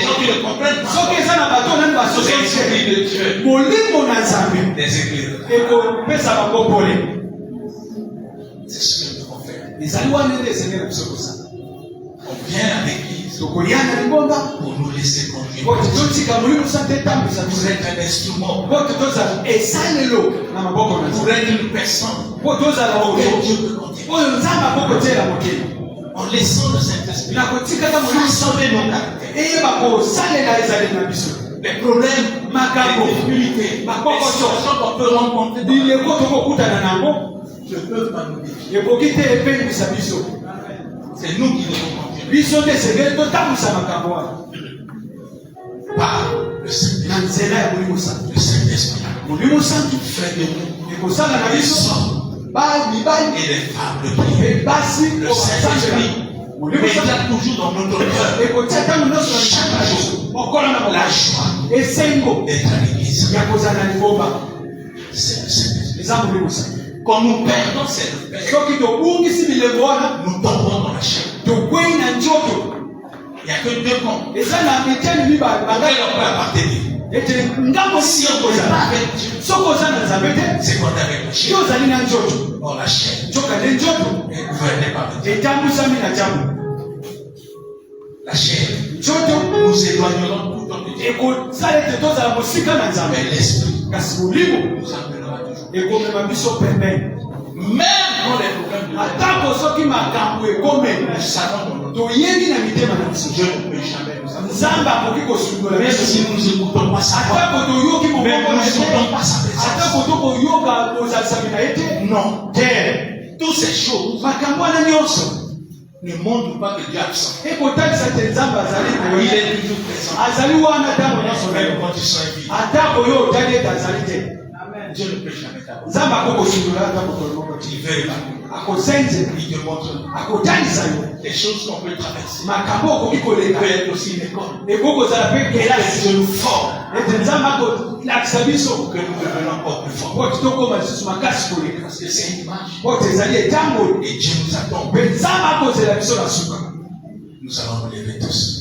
gens qui ne comprennent pas, les églises de Dieu, des églises de Dieu. C'est ce que nous devons faire. On vient à l'église pour nous laisser conduire. Pour être un instrument. Pour être une personne. Que Dieu peut compter. En laissant le Saint-Esprit façonner nos caractères. Les problèmes, les difficultés, les situations qu'on peut rencontrer, ne peuvent pas nous défier. C'est nous qui devons continuer. Par le Saint-Esprit. Le Saint-Esprit fait de nous des hommes et des femmes de prière. Le Saint-Esprit mettra toujours dans notre cœur chaque jour la joie d'être à l'église. C'est le Saint-Esprit. Quand nous perdons cette paix, nous tombons dans la chair. Il n'y a que deux camps auxquels on peut appartenir. Si on ne connaît pas avec Dieu, c'est qu'on est avec la chair. Or la chair est gouvernée par le diable. La chair nous éloignera tout le temps de Dieu. Mais l'esprit nous amènera toujours. Même dans les problèmes de la vie, nous savons dans notre vie, Dieu ne peut jamais nous amener. Même si nous n'écoutons pas sa voix, même nous n'écoutons pas sa présence. Non. Toutes ces choses ne montrent pas que Dieu est absent. Il est toujours présent. Même quand ils sont invités. Dieu ne peut jamais t'abandonner. Il veut évacuer. Il te montre des choses qu'on peut traverser. Il peut être aussi une école. Et Dieu nous forme pour que nous devenions encore plus forts. Parce que c'est une image. Et Dieu nous attend. Nous allons nous lever tous.